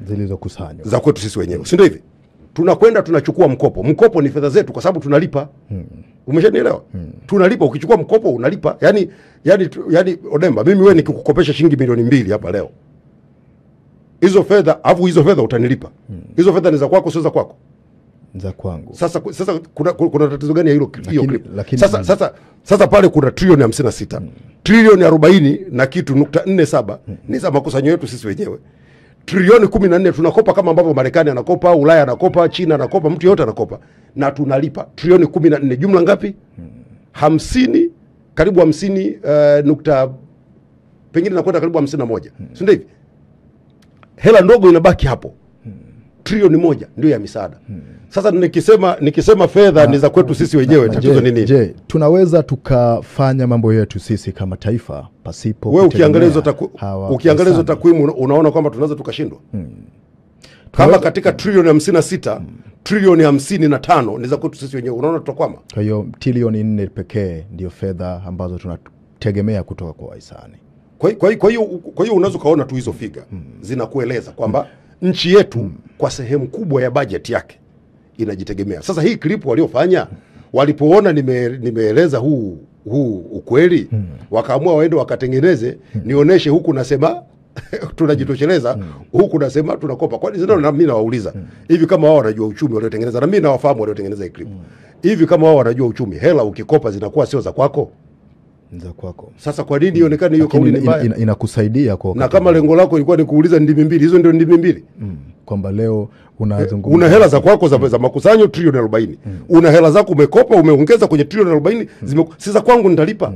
Zilizokusanywa za kwetu sisi wenyewe, si ndio hivi? Tunakwenda tunachukua mkopo. Mkopo ni fedha zetu kwa sababu tunalipa. Umeshanielewa? Tunalipa, ukichukua mkopo unalipa. Yani Odemba, mimi wewe nikikukopesha shilingi milioni 2 hapa leo, hizo fedha utanilipa. Hizo fedha ni za kwako, sio za kwako? Za kwangu. Sasa kuna tatizo gani ya hilo clip? Sasa pale kuna trilioni 56. Trilioni 40 na kitu .47 ni za makusanyo yetu sisi wenyewe. Trilioni 14 tunakopa kama ambavyo Marekani anakopa, Ulaya anakopa, China anakopa, mtu yote anakopa, na tunalipa trilioni 14. Jumla ngapi? 50, karibu 50 pengine nakwenda karibu 51. Si ndio hivi? Hela ndogo inabaki hapo. Trilioni 1 ndio ya misaada. Sasa nikisema fedha ni za kwetu sisi wenyewe, tatizo ni nini? Je, tunaweza tukafanya mambo yetu sisi kama taifa pasipo wewe ukiangalia hizo takwimu unaona kwamba tunaweza tukashindwa? Kama katika trilioni 56, trilioni 55 ni za kwetu sisi wenyewe, unaona tutakwama. Kwa hiyo trilioni 4 pekee ndio fedha ambazo tunategemea kutoka kwa wahisani. Kwa hiyo unaweza kaona tu hizo figa zinakueleza kwamba nchi yetu kwa sehemu kubwa ya bajeti yake inajitegemea. Sasa hii clip waliofanya, walipoona nimeeleza huu ukweli, wakaamua waende wakatengeneze, nioneshe huku nasema tunajitosheleza, huku nasema tunakopa. Kwa nini? Na mimi nawauliza, hivi kama wao wanajua uchumi waliotengeneza, na mimi nawafahamu waliotengeneza hii clip, hivi kama wao wanajua uchumi, hela ukikopa zinakuwa sio za kwako? Za kwako. Sasa kwa nini ionekane hiyo kauli ni mbaya? Inakusaidia kwa na kama lengo lako ilikuwa ni kuuliza ndimi mbili, hizo ndio ndimi mbili. Kwamba leo unazungumza una hela za kwako za makusanyo trilioni 40. Una hela zako umekopa, umeongeza kwenye trilioni 40, si za kwangu nitalipa.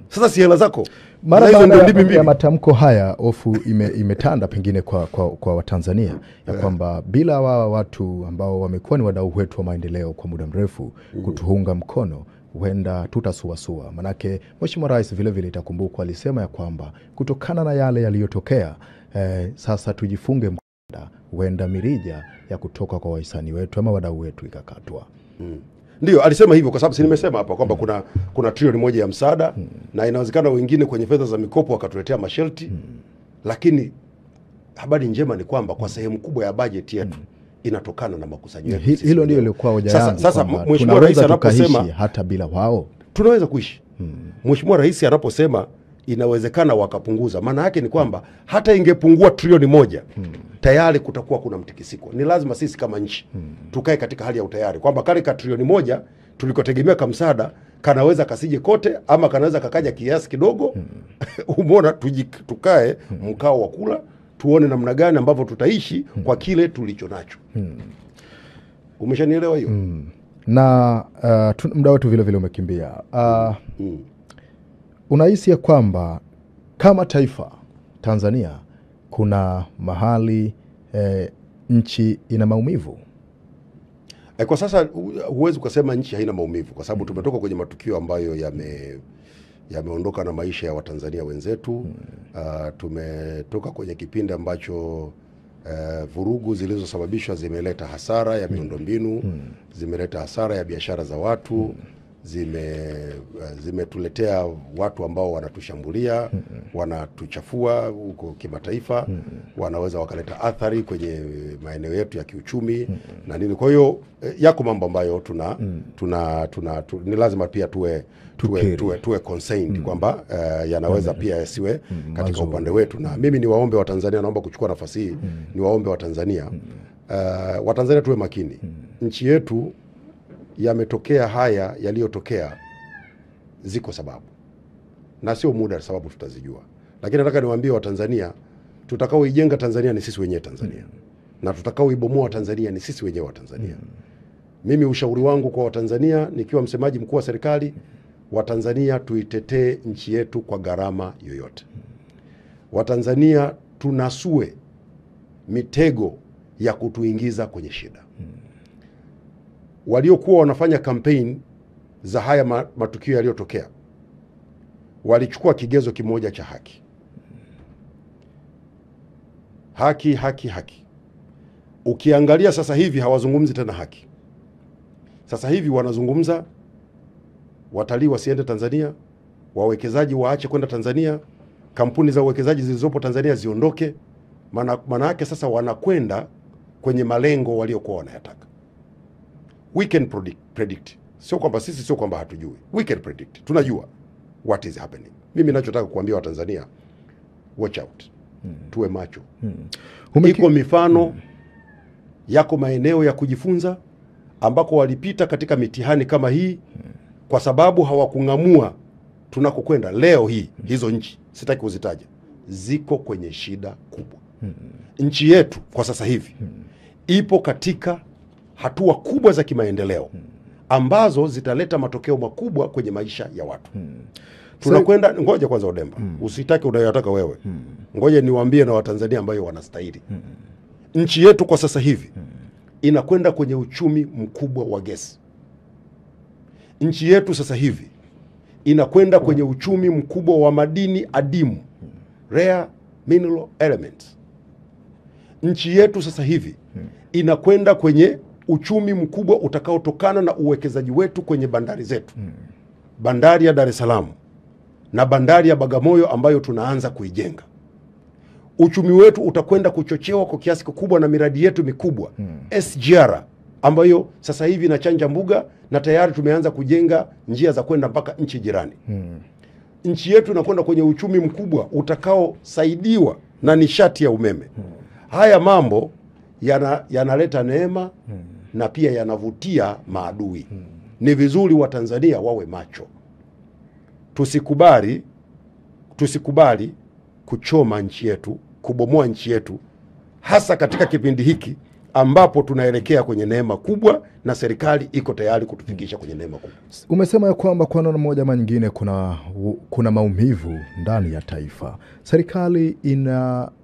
Sasa si hela zako. Mara baada ya matamko haya, hofu imetanda pengine kwa Watanzania ya kwamba bila watu ambao wamekuwa ni wadau wetu wa maendeleo kwa muda mrefu kutuunga mkono, huenda tutasuasua. Manake Mheshimiwa Rais vile vile itakumbukwa alisema ya kwamba kutokana na yale yaliyotokea, sasa tujifunge mkanda, huenda mirija ya kutoka kwa wahisani wetu ama wadau wetu ikakatwa. Ndio alisema hivyo kwa sababu si nimesema hapa kwamba kuna trilioni 1 ya msaada, na inawezekana wengine kwenye fedha za mikopo wakatuletea masharti. Lakini habari njema ni kwamba kwa sehemu kubwa ya bajeti yetu inatokana na makusanyo yetu. Hilo ndio lilikuwa hoja yangu. Sasa Mheshimiwa Rais anaposema hata bila wao tunaweza kuishi. Mheshimiwa Rais anaposema inawezekana wakapunguza, maana yake ni kwamba hata ingepungua trilioni 1 tayari kutakuwa kuna mtikisiko. Ni lazima sisi kama nchi tukae katika hali ya utayari kwamba kale ka trilioni 1 tulikotegemea kama msaada kanaweza kasije kote, ama kanaweza kakaja kiasi kidogo. Umeona, tukae mkao wa kula, tuone namna gani ambavyo tutaishi kwa kile tulicho nacho. Umeshanielewa hiyo? Na muda wetu vile vile umekimbia. Unahisi ya kwamba kama taifa Tanzania kuna mahali nchi ina maumivu? Kwa sasa huwezi kusema nchi haina maumivu, kwa sababu tumetoka kwenye matukio ambayo yameondoka na maisha ya Watanzania wenzetu. Tumetoka kwenye kipindi ambacho vurugu zilizosababishwa zimeleta hasara ya miundombinu, zimeleta hasara ya biashara za watu, zimetuletea watu ambao wanatushambulia, wanatuchafua huko kimataifa, wanaweza wakaleta athari kwenye maeneo yetu ya kiuchumi na nini. Kwa hiyo yako mambo ambayo ni lazima pia tuwe concerned kwamba yanaweza pia yasiwe katika upande wetu. Na mimi ni waombe wa Tanzania, naomba kuchukua nafasi hii ni waombe wa Tanzania, Watanzania tuwe makini. Nchi yetu yametokea haya yaliyotokea, ziko sababu na sio muda sababu tutazijua, lakini nataka niwaambie Watanzania, tutakaoijenga Tanzania ni sisi wenyewe Tanzania, na tutakaoibomoa Tanzania ni sisi wenyewe wa Tanzania. Mimi ushauri wangu kwa Watanzania nikiwa msemaji mkuu wa serikali, Watanzania tuitetee nchi yetu kwa gharama yoyote. Watanzania tunasue mitego ya kutuingiza kwenye shida. Waliokuwa wanafanya campaign za haya matukio yaliyotokea walichukua kigezo kimoja cha haki. Haki, haki, haki. Ukiangalia sasa hivi hawazungumzi tena haki. Sasa hivi wanazungumza watalii wasiende Tanzania, wawekezaji waache kwenda Tanzania, kampuni za uwekezaji zilizopo Tanzania ziondoke. Maana yake sasa wanakwenda kwenye malengo waliokuwa wanayataka. We can predict. Sio kwamba hatujui. We can predict. Tunajua what is happening. Mimi ninachotaka kuambia Watanzania, watch out. Tuwe macho. Iko mifano, yako maeneo ya kujifunza ambako walipita katika mitihani kama hii kwa sababu hawakung'amua tunakokwenda leo hii. Hizo nchi sitaki kuzitaja, ziko kwenye shida kubwa. Nchi yetu kwa sasa hivi ipo katika hatua kubwa za kimaendeleo ambazo zitaleta matokeo makubwa kwenye maisha ya watu. Tunakwenda, ngoja kwanza Odemba, usitaki unayotaka wewe. Ngoja niwaambie na Watanzania ambayo wanastahili. Nchi yetu kwa sasa hivi inakwenda kwenye uchumi mkubwa wa gesi. Nchi yetu sasa hivi inakwenda kwenye uchumi mkubwa wa madini adimu, rare mineral elements. Nchi yetu sasa hivi inakwenda kwenye uchumi mkubwa utakaotokana na uwekezaji wetu kwenye bandari zetu. Bandari ya Dar es Salaam na bandari ya Bagamoyo ambayo tunaanza kuijenga. Uchumi wetu utakwenda kuchochewa kwa kiasi kikubwa na miradi yetu mikubwa. SGR ambayo sasa hivi inachanja mbuga na tayari tumeanza kujenga njia za kwenda mpaka nchi jirani. Nchi yetu inakwenda kwenye uchumi mkubwa utakaosaidiwa na nishati ya umeme. Haya mambo yanaleta neema na pia yanavutia maadui. Ni vizuri Watanzania wawe macho. Tusikubali kuchoma nchi yetu, kubomoa nchi yetu, hasa katika kipindi hiki ambapo tunaelekea kwenye neema kubwa na serikali iko tayari kutufikisha kwenye neema kubwa. Umesema ya kwamba kwa namna moja ama nyingine kuna maumivu ndani ya taifa. Serikali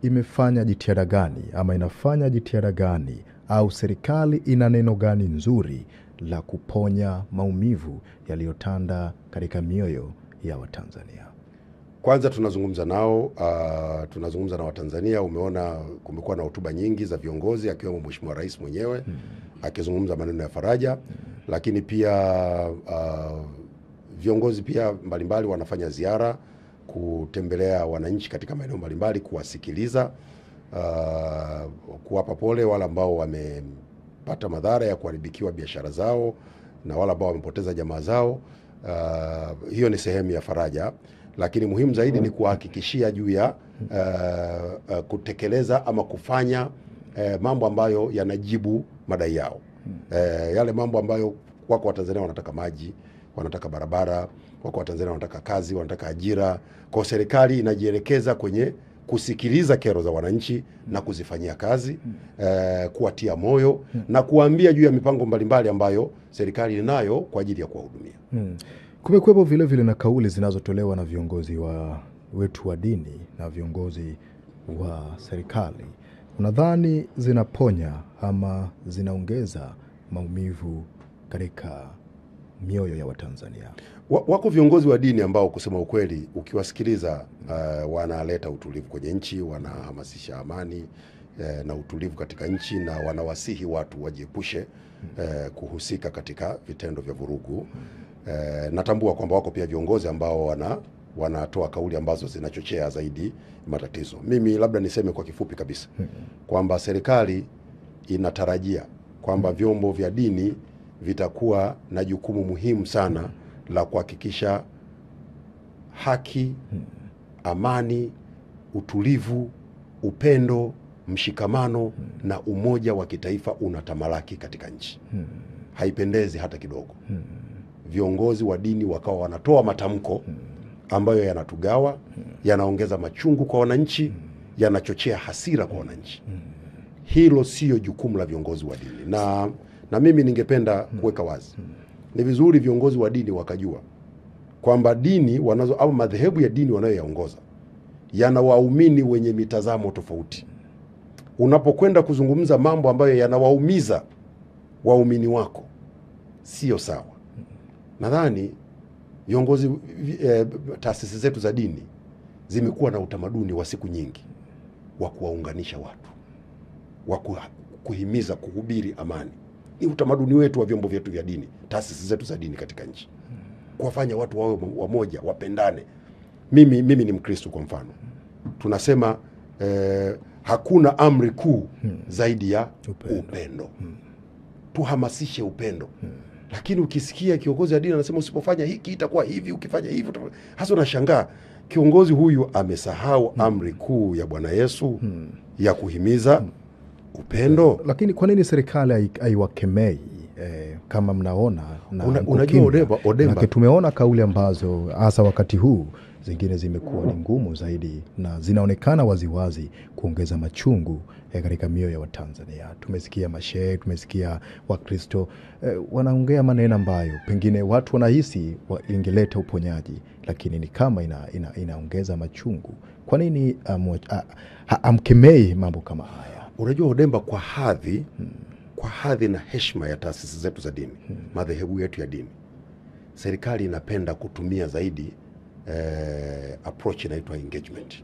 imefanya jitihada gani ama inafanya jitihada gani, au serikali ina neno gani nzuri la kuponya maumivu yaliyotanda katika mioyo ya Watanzania? Kwanza tunazungumza nao, tunazungumza na Watanzania. Umeona kumekuwa na hotuba nyingi za viongozi akiwemo Mheshimiwa Rais mwenyewe akizungumza maneno ya faraja, lakini pia viongozi pia mbalimbali wanafanya ziara kutembelea wananchi katika maeneo mbalimbali, kuwasikiliza, kuwapa pole wale ambao wamepata madhara ya kuharibikiwa biashara zao na wale ambao wamepoteza jamaa zao. Hiyo ni sehemu ya faraja, lakini muhimu zaidi ni kuhakikishia juu ya kutekeleza ama kufanya mambo ambayo yanajibu madai yao. Yale mambo ambayo wako Watanzania wanataka maji, wanataka barabara, wako Watanzania wanataka kazi, wanataka ajira. Kwa serikali inajielekeza kwenye kusikiliza kero za wananchi na kuzifanyia kazi, kuwatia moyo na kuambia juu ya mipango mbalimbali ambayo serikali inayo kwa ajili ya kuwahudumia. Kumekuwepo vile vile na kauli zinazotolewa na viongozi wetu wa dini na viongozi wa serikali. Unadhani zinaponya ama zinaongeza maumivu katika mioyo ya Watanzania? Wako viongozi wa dini ambao kusema ukweli ukiwasikiliza wanaleta utulivu kwenye nchi, wanahamasisha amani na utulivu katika nchi, na wanawasihi watu wajiepushe kuhusika katika vitendo vya vurugu. Natambua kwamba wako pia viongozi ambao wanatoa kauli ambazo zinachochea zaidi matatizo. Mimi labda niseme kwa kifupi kabisa kwamba serikali inatarajia kwamba vyombo vya dini vitakuwa na jukumu muhimu sana la kuhakikisha haki, amani, utulivu, upendo, mshikamano na umoja wa kitaifa unatamalaki katika nchi. Haipendezi hata kidogo viongozi wa dini wakawa wanatoa matamko ambayo yanatugawa, yanaongeza machungu kwa wananchi, yanachochea hasira kwa wananchi. Hilo sio jukumu la viongozi wa dini. Na mimi ningependa kuweka wazi, ni vizuri viongozi wa dini wakajua kwamba dini wanazo au madhehebu ya dini wanayoyaongoza yana waumini wenye mitazamo tofauti. Unapokwenda kuzungumza mambo ambayo yanawaumiza waumini wako, sio sawa. Nadhani viongozi taasisi zetu za dini zimekuwa na utamaduni wa siku nyingi wa kuwaunganisha watu, wa kuhimiza, kuhubiri amani. Ni utamaduni wetu wa vyombo vyetu vya dini, taasisi zetu za dini katika nchi. kuwafanya watu wawe wamoja, wapendane. Mimi ni Mkristo kwa mfano. Tunasema hakuna amri kuu zaidi ya upendo. Tuhamasishe upendo. Lakini ukisikia kiongozi wa dini anasema usipofanya hiki itakuwa hivi, ukifanya hivi hasa unashangaa kiongozi huyu amesahau amri kuu ya Bwana Yesu ya kuhimiza upendo. Lakini kwa nini serikali haiwakemei kama mnaona na unajua Odemba, tumeona kauli ambazo hasa wakati huu zingine zimekuwa ni ngumu zaidi na zinaonekana waziwazi kuongeza machungu katika mioyo ya Watanzania. Tumesikia mashehe, tumesikia Wakristo wanaongea maneno ambayo pengine watu wanahisi ingeleta uponyaji, lakini ni kama inaongeza machungu. Kwa nini amkemei mambo kama haya? Unajua Odemba, kwa hadhi na heshima ya taasisi zetu za dini, madhehebu yetu ya dini, serikali inapenda kutumia zaidi approach inaitwa engagement.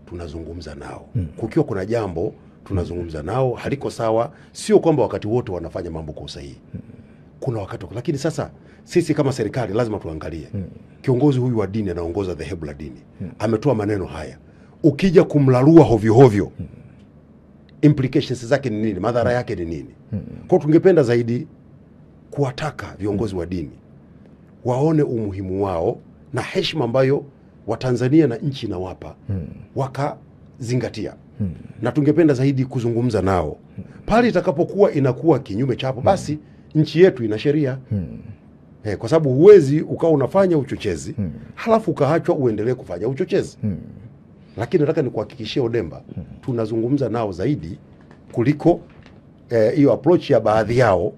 Tunazungumza nao. Kukiwa kuna jambo tunazungumza nao, haliko sawa, sio kwamba wakati wote wanafanya mambo kwa usahihi. Kuna wakati, lakini sasa sisi kama serikali lazima tuangalie. Kiongozi huyu wa dini anaongoza dhehebu la dini. Ametoa maneno haya. Ukija kumlarua hovyo hovyo, implications zake ni nini? Madhara yake ni nini? Kwa tungependa zaidi kuwataka viongozi wa dini waone umuhimu wao na heshima ambayo Watanzania na nchi inawapa, wakazingatia. Na tungependa zaidi kuzungumza nao. Pale itakapokuwa inakuwa kinyume chapo, basi nchi yetu ina sheria. Kwa sababu huwezi ukawa unafanya uchochezi halafu ukaachwa uendelee kufanya uchochezi. Lakini nataka nikuhakikishie Odemba, tunazungumza nao zaidi kuliko hiyo approach ya baadhi yao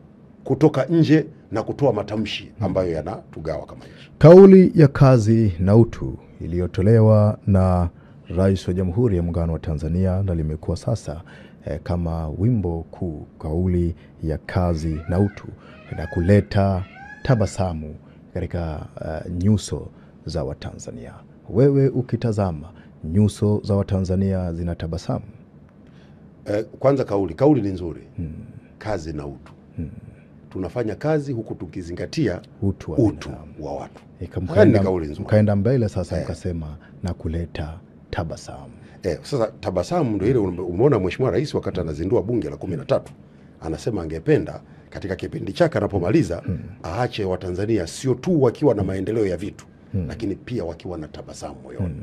kutoka nje na kutoa matamshi ambayo yanatugawa kama nchi. Kauli ya kazi na utu iliyotolewa na Rais wa Jamhuri ya Muungano wa Tanzania na limekuwa sasa kama wimbo kuu, kauli ya kazi na utu, na kuleta tabasamu katika nyuso za Watanzania. Wewe ukitazama nyuso za Watanzania zinatabasamu? Kwanza kauli ni nzuri. Kazi na utu. Tunafanya kazi huku tukizingatia utu wa watu. Mkaenda mbele sasa mkasema na kuleta tabasamu. Sasa tabasamu ndio ile umeona Mheshimiwa Rais wakati anazindua bunge la 13 anasema angependa katika kipindi chake anapomaliza aache Watanzania sio tu wakiwa na maendeleo ya vitu, lakini pia wakiwa na tabasamu moyoni.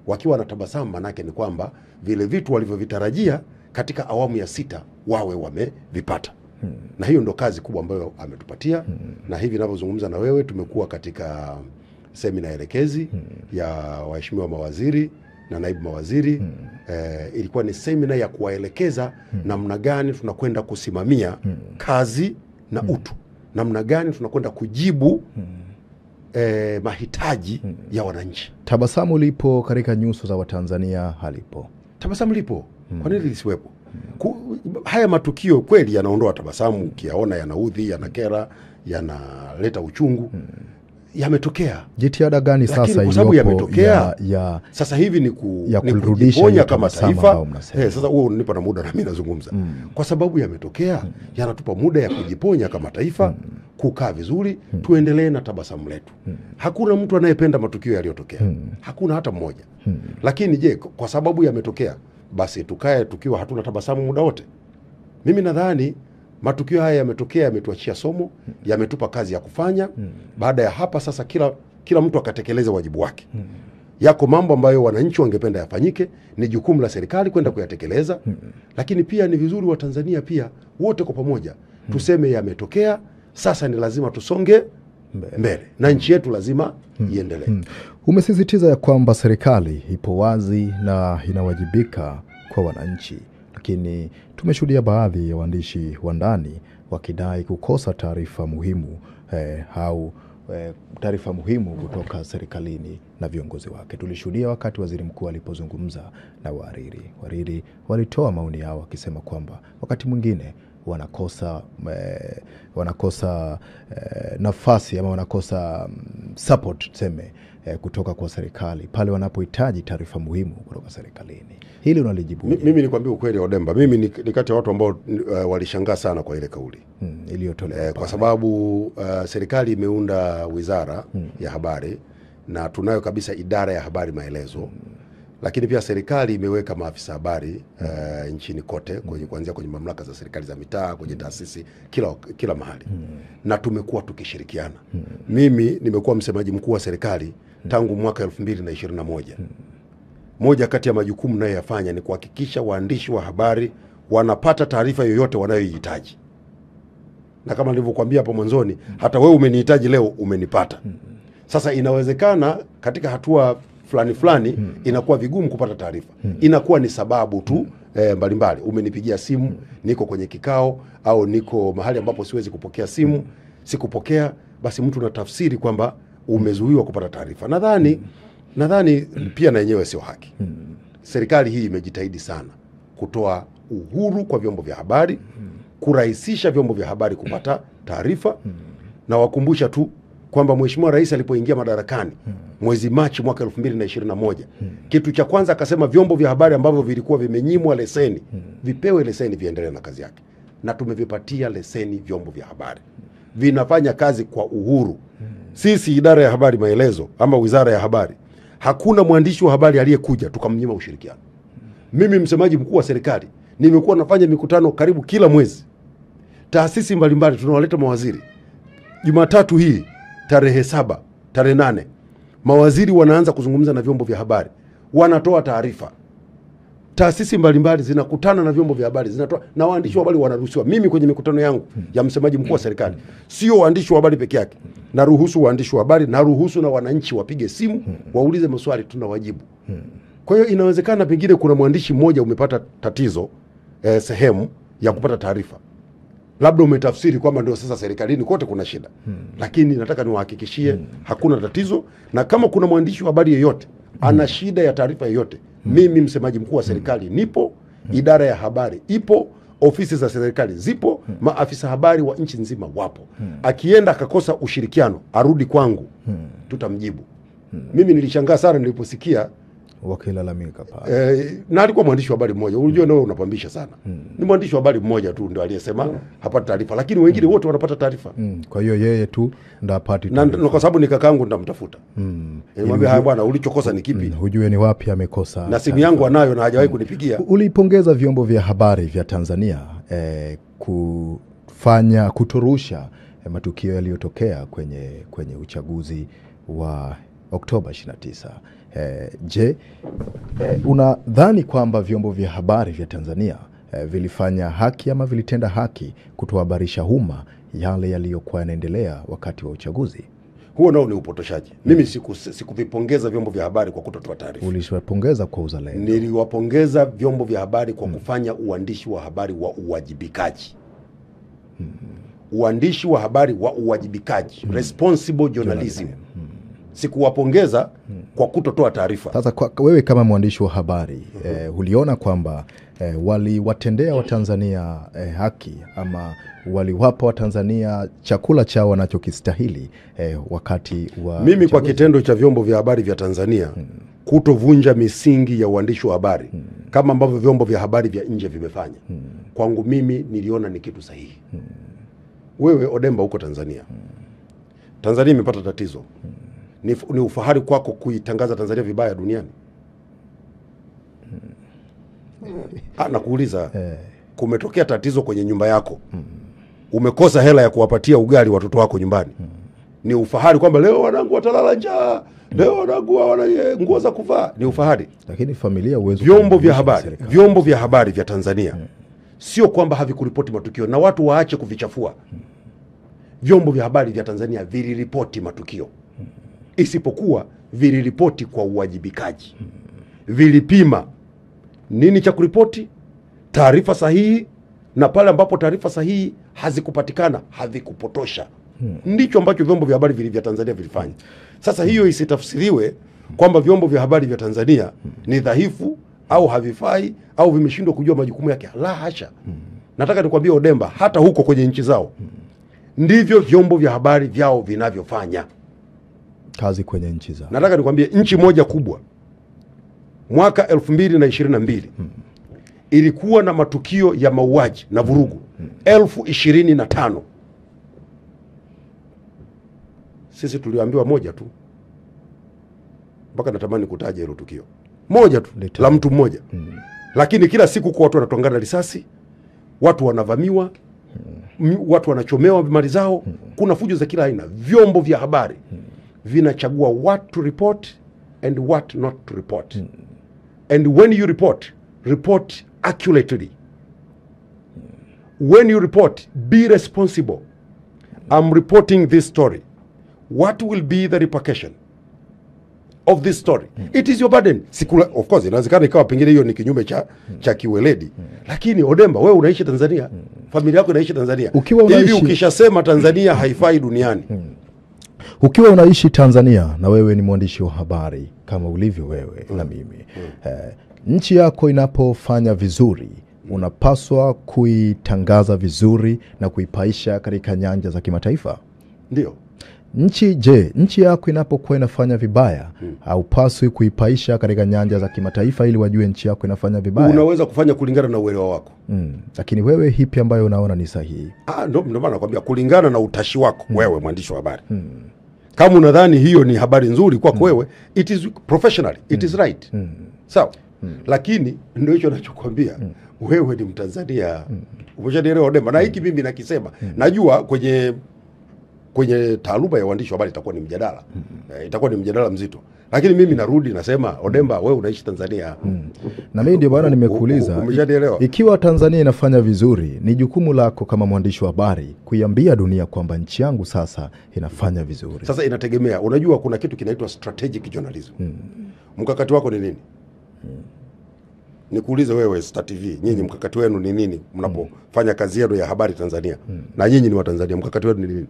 Wakiwa na tabasamu manake ni kwamba vile vitu walivyovitarajia katika awamu ya 6 wawe wamevipata. Na hiyo ndo kazi kubwa ambayo ametupatia. Na hivi ninavyozungumza na wewe tumekuwa katika semina elekezi ya waheshimiwa mawaziri na naibu mawaziri. Ilikuwa ni semina ya kuwaelekeza namna gani tunakwenda kusimamia kazi na utu, namna gani tunakwenda kujibu mahitaji ya wananchi. Tabasamu lipo katika nyuso za Watanzania? Halipo? Tabasamu lipo. Kwa nini lisiwepo? Haya matukio kweli yanaondoa tabasamu, ukiyaona yanaudhi, yanakera, yanaleta uchungu. Yametokea. Jitihada gani sasa iliyopo ya sasa hivi ni kujiponya kama taifa? Sasa huo unanipa na muda na mimi nazungumza. Kwa sababu yametokea, yanatupa muda ya kujiponya kama taifa, kukaa vizuri, tuendelee na tabasamu letu. Hakuna mtu anayependa matukio yaliyotokea. Hakuna hata mmoja. Lakini je, kwa sababu yametokea, basi tukae tukiwa hatuna tabasamu muda wote? Mimi nadhani matukio haya yametokea, yametuachia somo, yametupa kazi ya kufanya. Baada ya hapa sasa kila mtu akatekeleza wajibu wake. Yako mambo ambayo wananchi wangependa yafanyike, ni jukumu la serikali kwenda kuyatekeleza. Lakini pia ni vizuri Watanzania pia wote kwa pamoja tuseme yametokea, sasa ni lazima tusonge mbele na nchi yetu lazima iendelee. Umesisitiza ya kwamba serikali ipo wazi na inawajibika kwa wananchi, lakini tumeshuhudia baadhi ya waandishi wa ndani wakidai kukosa taarifa muhimu taarifa muhimu kutoka serikalini na viongozi wake. Tulishuhudia wakati waziri mkuu alipozungumza na wahariri walitoa maoni yao wakisema kwamba wakati mwingine wanakosa nafasi ama wanakosa support tuseme kutoka kwa serikali pale wanapohitaji taarifa muhimu kutoka serikalini. Hili unalijibu? Mimi nikwambia ukweli Odemba, mimi ni kati ya watu ambao walishangaa sana kwa ile kauli iliyotolewa kwa sababu serikali imeunda wizara ya habari na tunayo kabisa idara ya habari maelezo. Lakini pia serikali imeweka maafisa habari nchini kote kuanzia kwenye mamlaka za serikali za mitaa, kwenye taasisi kila mahali. Na tumekuwa tukishirikiana. Mimi nimekuwa msemaji mkuu wa serikali tangu mwaka 2021. Moja kati ya majukumu ninayoyafanya ni kuhakikisha waandishi wa habari wanapata taarifa yoyote wanayoihitaji. Na kama nilivyokuambia hapo mwanzoni, hata wewe umenihitaji leo umenipata. Sasa inawezekana katika hatua fulani inakuwa vigumu kupata taarifa. Inakuwa ni sababu tu mbalimbali. Umenipigia simu, niko kwenye kikao au niko mahali ambapo siwezi kupokea simu, sikupokea, basi mtu anatafsiri kwamba umezuiwa kupata taarifa. Nadhani pia na yenyewe sio haki. Serikali hii imejitahidi sana kutoa uhuru kwa vyombo vya habari, kurahisisha vyombo vya habari kupata taarifa. Na wakumbusha tu kwamba Mheshimiwa Rais alipoingia madarakani mwezi Machi mwaka 2021, kitu cha kwanza akasema vyombo vya habari ambavyo vilikuwa vimenyimwa leseni vipewe leseni viendelee na kazi yake. Na tumevipatia leseni vyombo vya habari. Vinafanya kazi kwa uhuru. Sisi idara ya habari maelezo ama wizara ya habari, hakuna mwandishi wa habari aliyekuja tukamnyima ushirikiano. Mimi msemaji mkuu wa serikali nimekuwa nafanya mikutano karibu kila mwezi. Taasisi mbalimbali tunawaleta mawaziri. Jumatatu hii tarehe 7, tarehe 8, mawaziri wanaanza kuzungumza na vyombo vya habari, wanatoa taarifa. Taasisi mbalimbali zinakutana na vyombo vya habari, zinatoa, na waandishi wa habari wanaruhusiwa. Mimi kwenye mikutano yangu ya msemaji mkuu wa serikali, sio waandishi wa habari peke yake, naruhusu waandishi wa habari, naruhusu na wananchi wapige simu, waulize maswali, tunawajibu. Kwa hiyo inawezekana pengine kuna mwandishi mmoja umepata tatizo sehemu ya kupata taarifa, labda umetafsiri kwamba ndio sasa serikalini kote kuna shida. Lakini nataka niwahakikishie hakuna tatizo. Na kama kuna mwandishi wa habari yeyote ana shida ya taarifa yoyote, mimi msemaji mkuu wa serikali nipo, idara ya habari ipo, ofisi za serikali zipo, maafisa habari wa nchi nzima wapo. Akienda akakosa ushirikiano arudi kwangu, tutamjibu. Mimi nilishangaa sana niliposikia wakilalamika pale. Na alikuwa mwandishi wa habari mmoja. Unajua nao unapambisha sana. Ni mwandishi wa habari mmoja tu ndio aliyesema hapata taarifa, lakini wengine wote wanapata taarifa. Kwa hiyo yeye tu ndio apati taarifa. Na kwa sababu ni kakaangu nitamtafuta. Nimwambia haya bwana, ulichokosa ni kipi? Hujue ni wapi amekosa. Na simu yangu anayo na hajawahi kunipigia. Ulipongeza vyombo vya habari vya Tanzania kutorusha matukio yaliyotokea kwenye uchaguzi wa Oktoba 29. Je, unadhani kwamba vyombo vya habari vya Tanzania vilifanya haki ama vilitenda haki kutohabarisha umma yale yaliyokuwa yanaendelea wakati wa uchaguzi? Huo nao ni upotoshaji. Mimi sikuvipongeza vyombo vya habari kwa kutotoa taarifa. Uliwapongeza kwa uzalendo. Niliwapongeza vyombo vya habari kwa kufanya uandishi wa habari wa uwajibikaji. Uandishi wa habari wa uwajibikaji, responsible journalism. Sikuwapongeza kwa kutotoa taarifa. Sasa wewe kama mwandishi wa habari uliona kwamba waliwatendea Watanzania haki ama waliwapa Watanzania chakula chao wanachokistahili wakati wa mimi kwa kitendo cha vyombo vya habari vya Tanzania kutovunja misingi ya uandishi wa habari kama ambavyo vyombo vya habari vya nje vimefanya, kwangu mimi niliona ni kitu sahihi. Wewe Odemba huko Tanzania, Tanzania imepata tatizo. Ni ufahari kwako kuitangaza Tanzania vibaya duniani? Nakuuliza, kumetokea tatizo kwenye nyumba yako, umekosa hela ya kuwapatia ugali watoto wako nyumbani, ni ufahari kwamba leo wanangu watalala njaa, leo wanangu wana nguo za kuvaa? Ni ufahari. Lakini familia uwezo. Vyombo vya habari vya Tanzania sio kwamba havikuripoti matukio, na watu waache kuvichafua. Vyombo vya habari vya Tanzania viliripoti matukio, isipokuwa viliripoti kwa uwajibikaji. Vilipima nini cha kuripoti, taarifa sahihi, na pale ambapo taarifa sahihi hazikupatikana havikupotosha. Ndicho ambacho vyombo vya habari vya Tanzania vilifanya. Sasa hiyo isitafsiriwe kwamba vyombo vya habari vya Tanzania ni dhaifu au havifai au vimeshindwa kujua majukumu yake. La hasha. Nataka nikwambie Odemba, hata huko kwenye nchi zao ndivyo vyombo vya habari vyao vinavyofanya kazi kwenye nchi zao. Nataka nikwambie nchi moja kubwa mwaka 2022 ilikuwa na matukio ya mauaji na vurugu 25,000. Sisi tuliambiwa moja tu, mpaka natamani kutaja hilo tukio moja tu la mtu mmoja. Lakini kila siku kwa watu wanatongana risasi, watu wanavamiwa, watu wanachomewa mali zao, kuna fujo za kila aina. Vyombo vya habari vinachagua what to report and what not to report. And when you report accurately. When you report, be responsible. I'm reporting this story. What will be the repercussion of this story? It is your burden. Of course, inawezekana ikawa pengine hiyo ni kinyume cha kiweledi. Lakini Odemba, wewe unaishi Tanzania, familia yako inaishi Tanzania. Hivi ukishasema Tanzania haifai duniani. Ukiwa unaishi Tanzania na wewe ni mwandishi wa habari kama ulivyo wewe na mimi. Nchi yako inapofanya vizuri, unapaswa kuitangaza vizuri na kuipaisha katika nyanja za kimataifa. Ndio. Nchi yako inapokuwa inafanya vibaya, haupaswi kuipaisha katika nyanja za kimataifa ili wajue nchi yako inafanya vibaya. Unaweza kufanya kulingana na uelewa wako. Lakini wewe hipi ambayo unaona ni sahihi? Ndio maana nakwambia kulingana na utashi wako wewe mwandishi wa habari. Kama unadhani hiyo ni habari nzuri kwako wewe, it is professional, it is right. Sawa. Lakini ndio hicho ninachokuambia, wewe ni Mtanzania. Umeshanielewa Odemba? Na hiki mimi nakisema. Najua kwenye taaluma ya uandishi wa habari itakuwa ni mjadala. Itakuwa ni mjadala mzito. Lakini mimi narudi nasema Odemba, wewe unaishi Tanzania. Na mimi ndio bwana nimekuuliza, ikiwa Tanzania inafanya vizuri, ni jukumu lako kama mwandishi wa habari kuiambia dunia kwamba nchi yangu sasa inafanya vizuri. Sasa inategemea. Unajua kuna kitu kinaitwa strategic journalism. Mkakati wako ni nini? Nikuulize wewe Star TV, nyinyi mkakati wenu ni nini mnapofanya kazi yenu ya habari Tanzania? Na nyinyi ni wa Tanzania, mkakati wenu ni nini?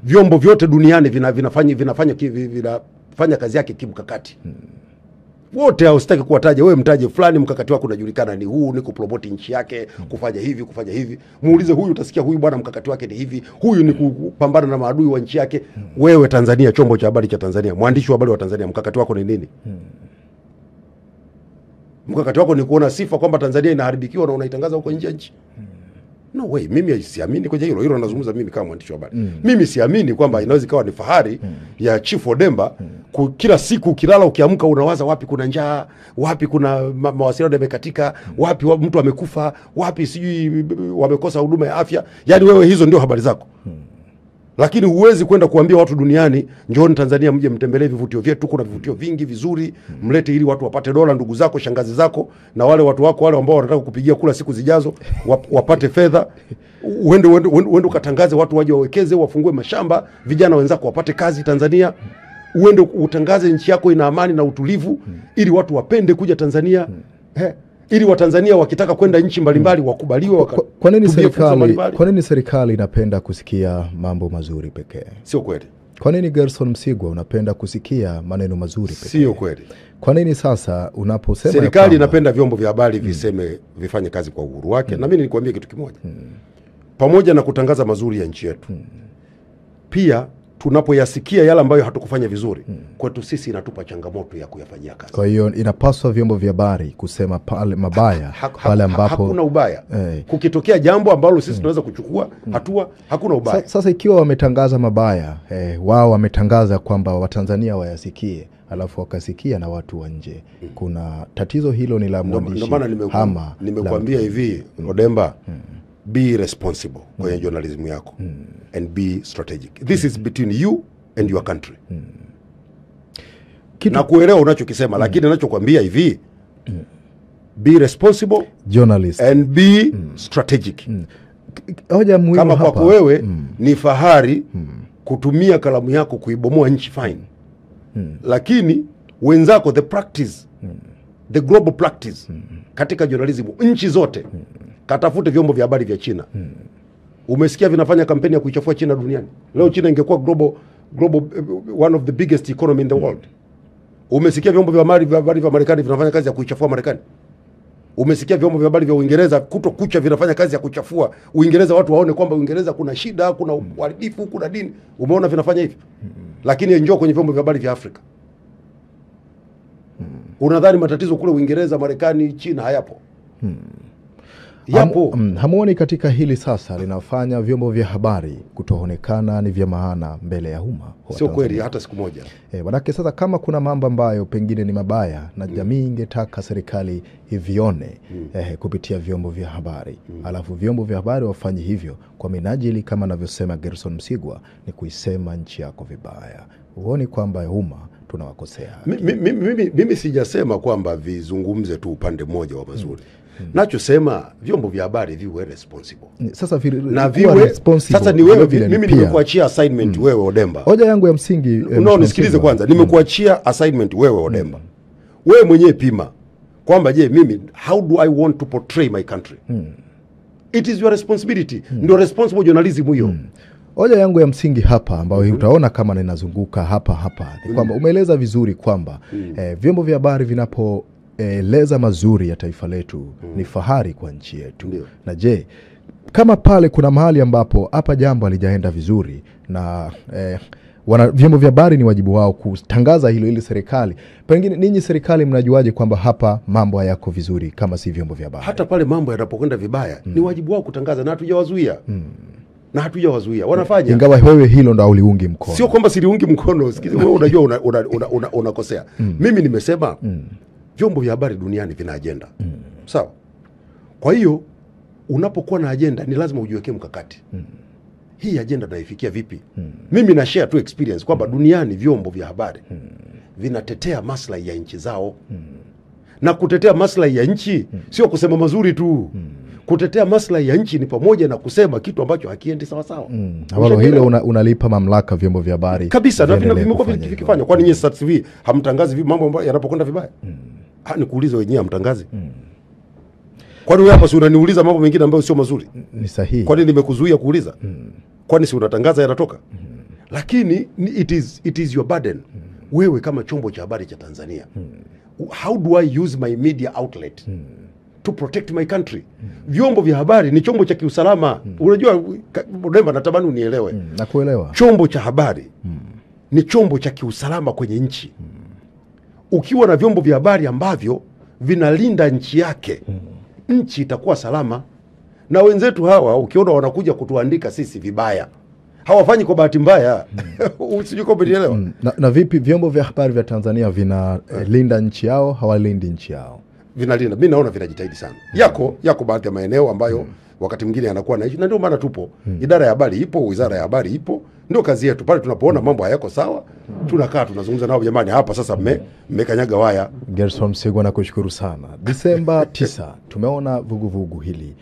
Vyombo vyote duniani vinafanya kazi yake kimkakati. Wote hao sitaki kuwataja, wewe mtaje fulani mkakati wako unajulikana ni huu, ni kupromote nchi yake, kufanya hivi. Muulize huyu, utasikia huyu bwana mkakati wake ni hivi, huyu ni kupambana na maadui wa nchi yake. Wewe Tanzania, chombo cha habari cha Tanzania, mwandishi wa habari wa Tanzania, mkakati wako ni nini? Mkakati wako ni kuona sifa kwamba Tanzania inaharibikiwa na unaitangaza huko nje ya nchi? No way, mimi siamini kwenye hilo. Hilo nazungumza mimi kama mwandishi wa habari. Mimi siamini kwamba inaweza ikawa ni fahari ya Chief Odemba kila siku ukilala ukiamka unawaza wapi kuna njaa, wapi kuna mawasiliano yamekatika, wapi mtu amekufa, wapi sijui wamekosa huduma ya afya. Yaani wewe hizo ndio habari zako. Lakini huwezi kwenda kuambia watu duniani, njooni Tanzania mje mtembelee vivutio vyetu, kuna vivutio vingi vizuri, mlete ili watu wapate dola, ndugu zako, shangazi zako na wale watu wako wale ambao wanataka kupigia kula siku zijazo wapate fedha. Uende ukatangaze watu waje wawekeze, wafungue mashamba, vijana wenzako wapate kazi Tanzania. Uende utangaze nchi yako ina amani na utulivu ili watu wapende kuja Tanzania. Ili Watanzania wakitaka kwenda nchi mbalimbali wakubaliwe. Kwa nini serikali inapenda kusikia mambo mazuri pekee? Sio kweli. Kwa nini Gerson Msigwa unapenda kusikia maneno mazuri pekee? Sio kweli. Kwa nini sasa unaposema serikali inapenda vyombo vya habari vifanye kazi kwa uhuru wake? Na mimi nilikwambia kitu kimoja. Pamoja na kutangaza mazuri ya nchi yetu, pia tunapoyasikia yale ambayo hatukufanya vizuri, kwetu sisi inatupa changamoto ya kuyafanyia kazi. Kwa hiyo inapaswa vyombo vya habari kusema pale mabaya pale ambapo hakuna ubaya. Kukitokea jambo ambalo sisi tunaweza kuchukua hatua, hakuna ubaya. Sasa ikiwa wametangaza mabaya, wao wametangaza kwamba Watanzania wayasikie, alafu wakasikia na watu wa nje, kuna tatizo hilo ni la mwandishi. Nimekuambia hivi Odemba, be responsible kwenye journalism yako and be strategic. This is between you and your country. Na kuelewa unachokisema, lakini ninachokuambia hivi, be responsible journalist and be strategic. Hoja muhimu kama kwako wewe ni fahari kutumia kalamu yako kuibomoa nchi, fine. Lakini wenzako, the practice, the global practice katika journalism nchi zote, katafute vyombo vya habari vya China. Umesikia vinafanya kampeni ya kuichafua China duniani. Leo China ingekuwa global one of the biggest economy in the world. Umesikia vyombo vya habari vya Marekani vinafanya kazi ya kuichafua Marekani. Umesikia vyombo vya habari vya Uingereza kucha vinafanya kazi ya kuchafua Uingereza, watu waone kwamba Uingereza kuna shida, kuna uharibifu, kuna dini. Umeona vinafanya hivi. Lakini njoo kwenye vyombo vya habari vya Afrika. Unadhani matatizo kule Uingereza, Marekani, China hayapo? Yapo. Hamuoni katika hili sasa linafanya vyombo vya habari kutoonekana ni vya maana mbele ya umma? Sio kweli hata siku moja. Manake sasa kama kuna mambo ambayo pengine ni mabaya na jamii ingetaka serikali ivione kupitia vyombo vya habari, alafu vyombo vya habari wafanye hivyo kwa minajili kama anavyosema Gerson Msigwa ni kuisema nchi yako vibaya, huoni kwamba umma tunawakosea? Mimi sijasema kwamba vizungumze tu upande mmoja wa mazuri. Nachosema vyombo vya habari viwe responsible. Sasa sasa ni wewe, mimi nimekuachia assignment wewe Odemba. Hoja yangu ya msingi nisikilize kwanza, nimekuachia assignment wewe Odemba. Wewe mwenyewe pima kwamba je, mimi how do I want to portray my country? It is your responsibility. Ndio responsible journalism hiyo. Hoja yangu ya msingi hapa ambayo utaona kama ninazunguka hapa ni kwamba umeeleza vizuri kwamba vyombo vya habari vinapoeleza mazuri ya taifa letu ni fahari kwa nchi yetu. Na je, kama pale kuna mahali ambapo hapa jambo halijaenda vizuri na vyombo vya habari ni wajibu wao kutangaza hilo ili serikali, pengine ninyi serikali mnajuaje kwamba hapa mambo hayako vizuri kama si vyombo vya habari? Hata pale mambo yanapokwenda vibaya ni wajibu wao kutangaza, na hatujawazuia. Na hatujawazuia, wanafanya. Ingawa wewe hilo ndo uliungi mkono. Sio kwamba siliungi mkono, sikiza wewe unajua unakosea. Mimi nimesema vyombo vya habari duniani vina agenda. Sawa? Kwa hiyo unapokuwa na agenda ni lazima ujiwekee mkakati. Hii agenda naifikia vipi? Mimi na share tu experience kwamba duniani vyombo vya habari vinatetea maslahi ya nchi zao. Na kutetea maslahi ya nchi sio kusema mazuri tu. Kutetea maslahi ya nchi ni pamoja na kusema kitu ambacho hakiendi sawa sawa. Halo hilo unalipa mamlaka vyombo vya habari. Kabisa, na vimekuwa vikifanya. Kwani nyinyi Stats TV hamtangazi mambo ambayo yanapokwenda vibaya? Nikuulize wenyewe hamtangazi? Kwani wewe hapa si unaniuliza mambo mengine ambayo sio mazuri? Ni sahihi. Kwani nimekuzuia kuuliza? Kwani si unatangaza yanatoka? Lakini it is your burden. Wewe kama chombo cha habari cha Tanzania. How do I use my media outlet to protect my country? Vyombo vya habari ni chombo cha kiusalama. Unajua Odemba, natamani unielewe. Nakuelewa. Chombo cha habari ni chombo cha kiusalama kwenye nchi. Ukiwa na vyombo vya habari ambavyo vinalinda nchi yake, nchi itakuwa salama. Na wenzetu hawa ukiona wanakuja kutuandika sisi vibaya, hawafanyi kwa bahati mbaya. Usijui kwa unielewa. Na vipi vyombo vya habari vya Tanzania vinalinda nchi yao, hawalindi nchi yao? Vinalinda. Mimi naona vinajitahidi sana. Yako baadhi ya maeneo ambayo wakati mwingine yanakuwa na na ndio maana tupo. Idara ya habari ipo, wizara ya habari ipo. Ndio kazi yetu. Pale tunapoona mambo hayako sawa, tunakaa tunazungumza nao, jamani, hapa sasa mmekanyaga waya. Gerson Msigwa, nakushukuru sana. Disemba 9 tumeona vuguvugu hili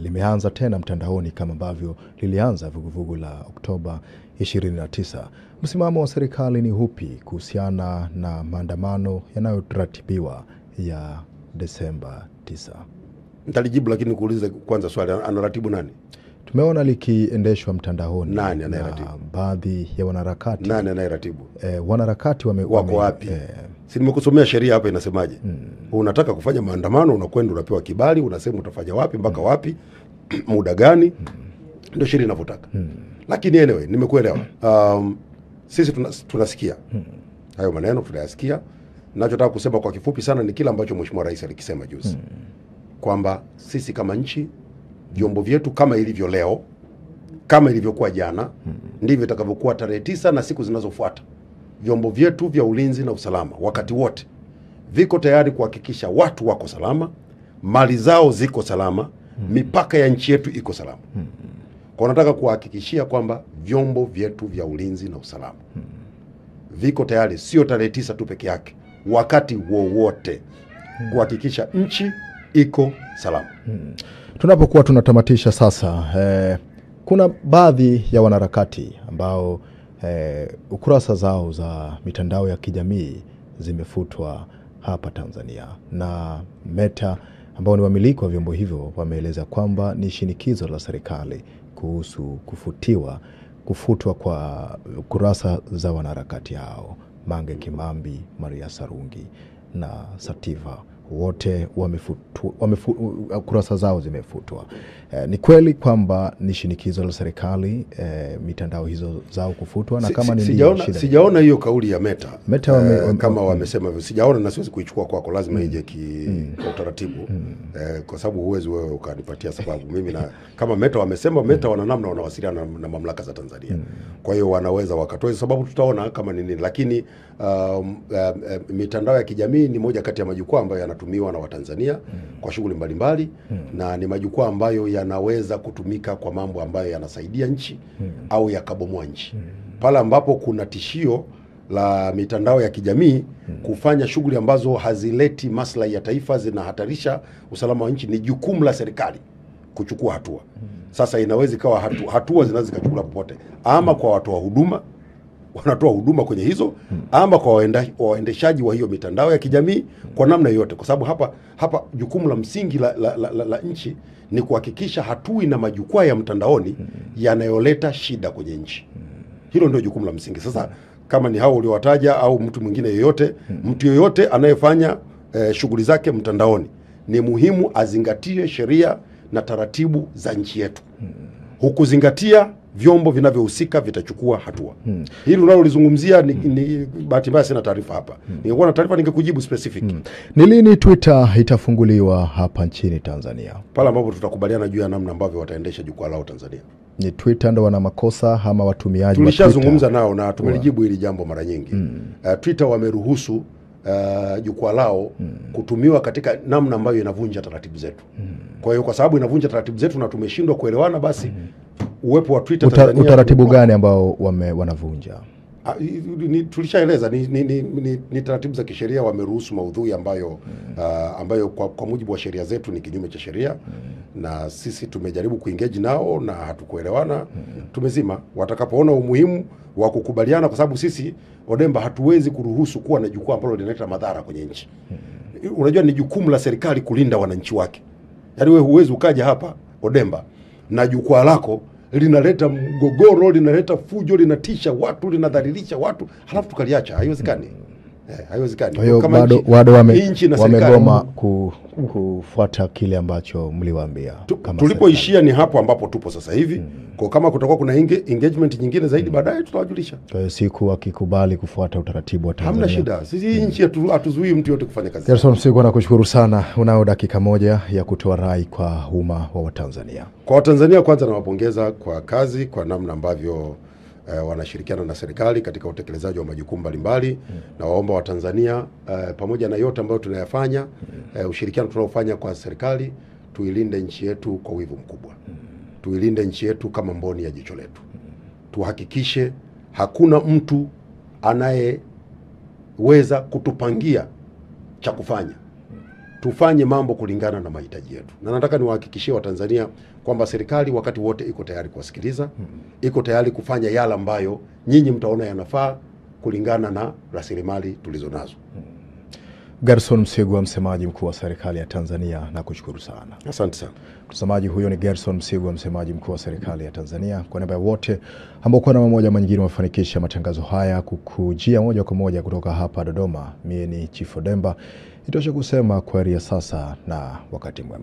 limeanza tena mtandaoni kama ambavyo lilianza vuguvugu la Oktoba 29. Msimamo wa serikali ni upi kuhusiana na maandamano yanayoratibiwa ya Desemba 9? Nitalijibu, lakini kuuliza kwanza swali, anaratibu nani? Tumeona likiendeshwa mtandaoni. Nani anayeratibu? Baadhi ya wanaharakati. Nani anayeratibu? Wanaharakati wako wapi? Si nimekusomea sheria hapa inasemaje? Unataka kufanya maandamano, unakwenda unapewa kibali, unasema utafanya wapi mpaka wapi, muda gani, ndio sheria inavyotaka. Lakini anyway, nimekuelewa. Sisi tunasikia hayo maneno, tunayasikia. Ninachotaka kusema kwa kifupi sana ni kila ambacho Mheshimiwa Rais alikisema juzi. Kwamba sisi kama nchi, vyombo vyetu kama ilivyo leo, kama ilivyokuwa jana, ndivyo itakavyokuwa tarehe 9 na siku zinazofuata. Vyombo vyetu vya ulinzi na usalama wakati wote viko tayari kuhakikisha watu wako salama, mali zao ziko salama, mipaka ya nchi yetu iko salama. Kwa nataka kuhakikishia kwamba vyombo vyetu vya ulinzi na usalama viko tayari, sio tarehe 9 tu peke yake, wakati wowote kuhakikisha nchi iko salama. Tunapokuwa tunatamatisha sasa, kuna baadhi ya wanaharakati ambao ukurasa zao za mitandao ya kijamii zimefutwa hapa Tanzania, na Meta ambao ni wamiliki wa vyombo hivyo wameeleza kwamba ni shinikizo la serikali kuhusu kufutwa kwa kurasa za wanaharakati hao: Mange Kimambi, Maria Sarungi na Sativa wote kurasa zao zimefutwa. Ni kweli kwamba ni shinikizo la serikali mitandao hizo zao kufutwa, na kama sijaona hiyo kauli ya Meta kama wamesema hivyo, sijaona na siwezi kuichukua kwako, lazima ije kwa utaratibu kwa sababu huwezi wewe ukanipatia sababu mimi, na kama Meta wamesema, Meta wana namna wanawasiliana na mamlaka za Tanzania, kwa hiyo wanaweza wakatoa sababu, tutaona kama ni nini. Lakini mitandao ya kijamii ni moja kati ya majukwaa ambayo yanatumiwa na Watanzania kwa shughuli mbalimbali, na ni majukwaa ambayo yanaweza kutumika kwa mambo ambayo yanasaidia nchi au yakabomoa nchi. Pale ambapo kuna tishio la mitandao ya kijamii kufanya shughuli ambazo hazileti maslahi ya taifa, zinahatarisha usalama wa nchi, ni jukumu la serikali kuchukua hatua. Sasa inaweza ikawa hatua zinaweza kuchukuliwa popote, ama kwa watu wa huduma wanatoa huduma kwenye hizo, ama kwa waendeshaji wa hiyo mitandao ya kijamii kwa namna yote, kwa sababu hapa jukumu la msingi la nchi ni kuhakikisha hatui na majukwaa ya mtandaoni yanayoleta shida kwenye nchi. Hilo ndio jukumu la msingi. Sasa kama ni hao uliowataja au mtu mwingine yoyote, mtu yoyote anayefanya shughuli zake mtandaoni, ni muhimu azingatie sheria na taratibu za nchi yetu. Hukuzingatia, vyombo vinavyohusika vitachukua hatua. Hili unalolizungumzia ni bahati mbaya sina taarifa hapa. Ningekuwa na taarifa ningekujibu specific. Ni lini Twitter itafunguliwa hapa nchini Tanzania? Pale ambapo tutakubaliana juu ya namna ambavyo wataendesha jukwaa lao Tanzania. Ni Twitter ndo wana makosa ama watumiaji? Tulishazungumza nao na tumelijibu hili jambo mara nyingi. Twitter wameruhusu jukwaa lao kutumiwa katika namna ambayo inavunja taratibu zetu. Kwa hiyo kwa sababu inavunja taratibu zetu na tumeshindwa kuelewana, basi uwepo wa Twitter Tanzania. Utaratibu gani ambao wanavunja? Tulishaeleza ni taratibu za kisheria. Wameruhusu maudhui ambayo kwa mujibu wa sheria zetu ni kinyume cha sheria, na sisi tumejaribu kuengage nao na hatukuelewana, tumezima. Watakapoona umuhimu wa kukubaliana, kwa sababu sisi Odemba hatuwezi kuruhusu kuwa na jukwaa ambalo linaleta madhara kwenye nchi. Unajua ni jukumu la serikali kulinda wananchi wake. Yaani wewe huwezi ukaja hapa Odemba na jukwaa lako linaleta mgogoro, linaleta fujo, linatisha watu, linadhalilisha watu, halafu tukaliacha. Haiwezekani. Haiwezekani. Kama bado wamegoma kufuata kile ambacho mliwaambia. Tulipoishia ni hapo ambapo tupo sasa hivi. Kwa kama kutakuwa kuna engagement nyingine zaidi baadaye tutawajulisha. Kwa hiyo siku wakikubali kufuata utaratibu wa Tanzania, hamna shida. Sisi nchi hatuzuii mtu yote kufanya kazi. Gerson Msigwa, nakushukuru sana. Unao dakika moja ya kutoa rai kwa umma wa Watanzania. Kwa Watanzania, kwanza nawapongeza kwa kazi, kwa namna ambavyo wanashirikiana na serikali katika utekelezaji wa majukumu mbalimbali. Na waomba Watanzania pamoja na yote ambayo tunayafanya, ushirikiano tunaofanya kwa serikali, tuilinde nchi yetu kwa wivu mkubwa. Tuilinde nchi yetu kama mboni ya jicho letu. Tuhakikishe hakuna mtu anayeweza kutupangia cha kufanya. Tufanye mambo kulingana na mahitaji yetu. Na nataka niwahakikishie Watanzania kwamba serikali wakati wote iko tayari kuwasikiliza, iko tayari kufanya yale ambayo nyinyi mtaona yanafaa kulingana na rasilimali tulizonazo. Gerson Msigwa, msemaji mkuu wa serikali ya Tanzania, nakushukuru sana. Asante sana. Mtazamaji, huyo ni Gerson Msigwa, msemaji mkuu wa serikali ya Tanzania. Kwa niaba ya wote ambao kwa namna moja ama nyingine wamefanikisha matangazo haya kukujia moja kwa moja kutoka hapa Dodoma, mimi ni Chief Odemba. Itoshe kusema kwaheri ya sasa na wakati mwema.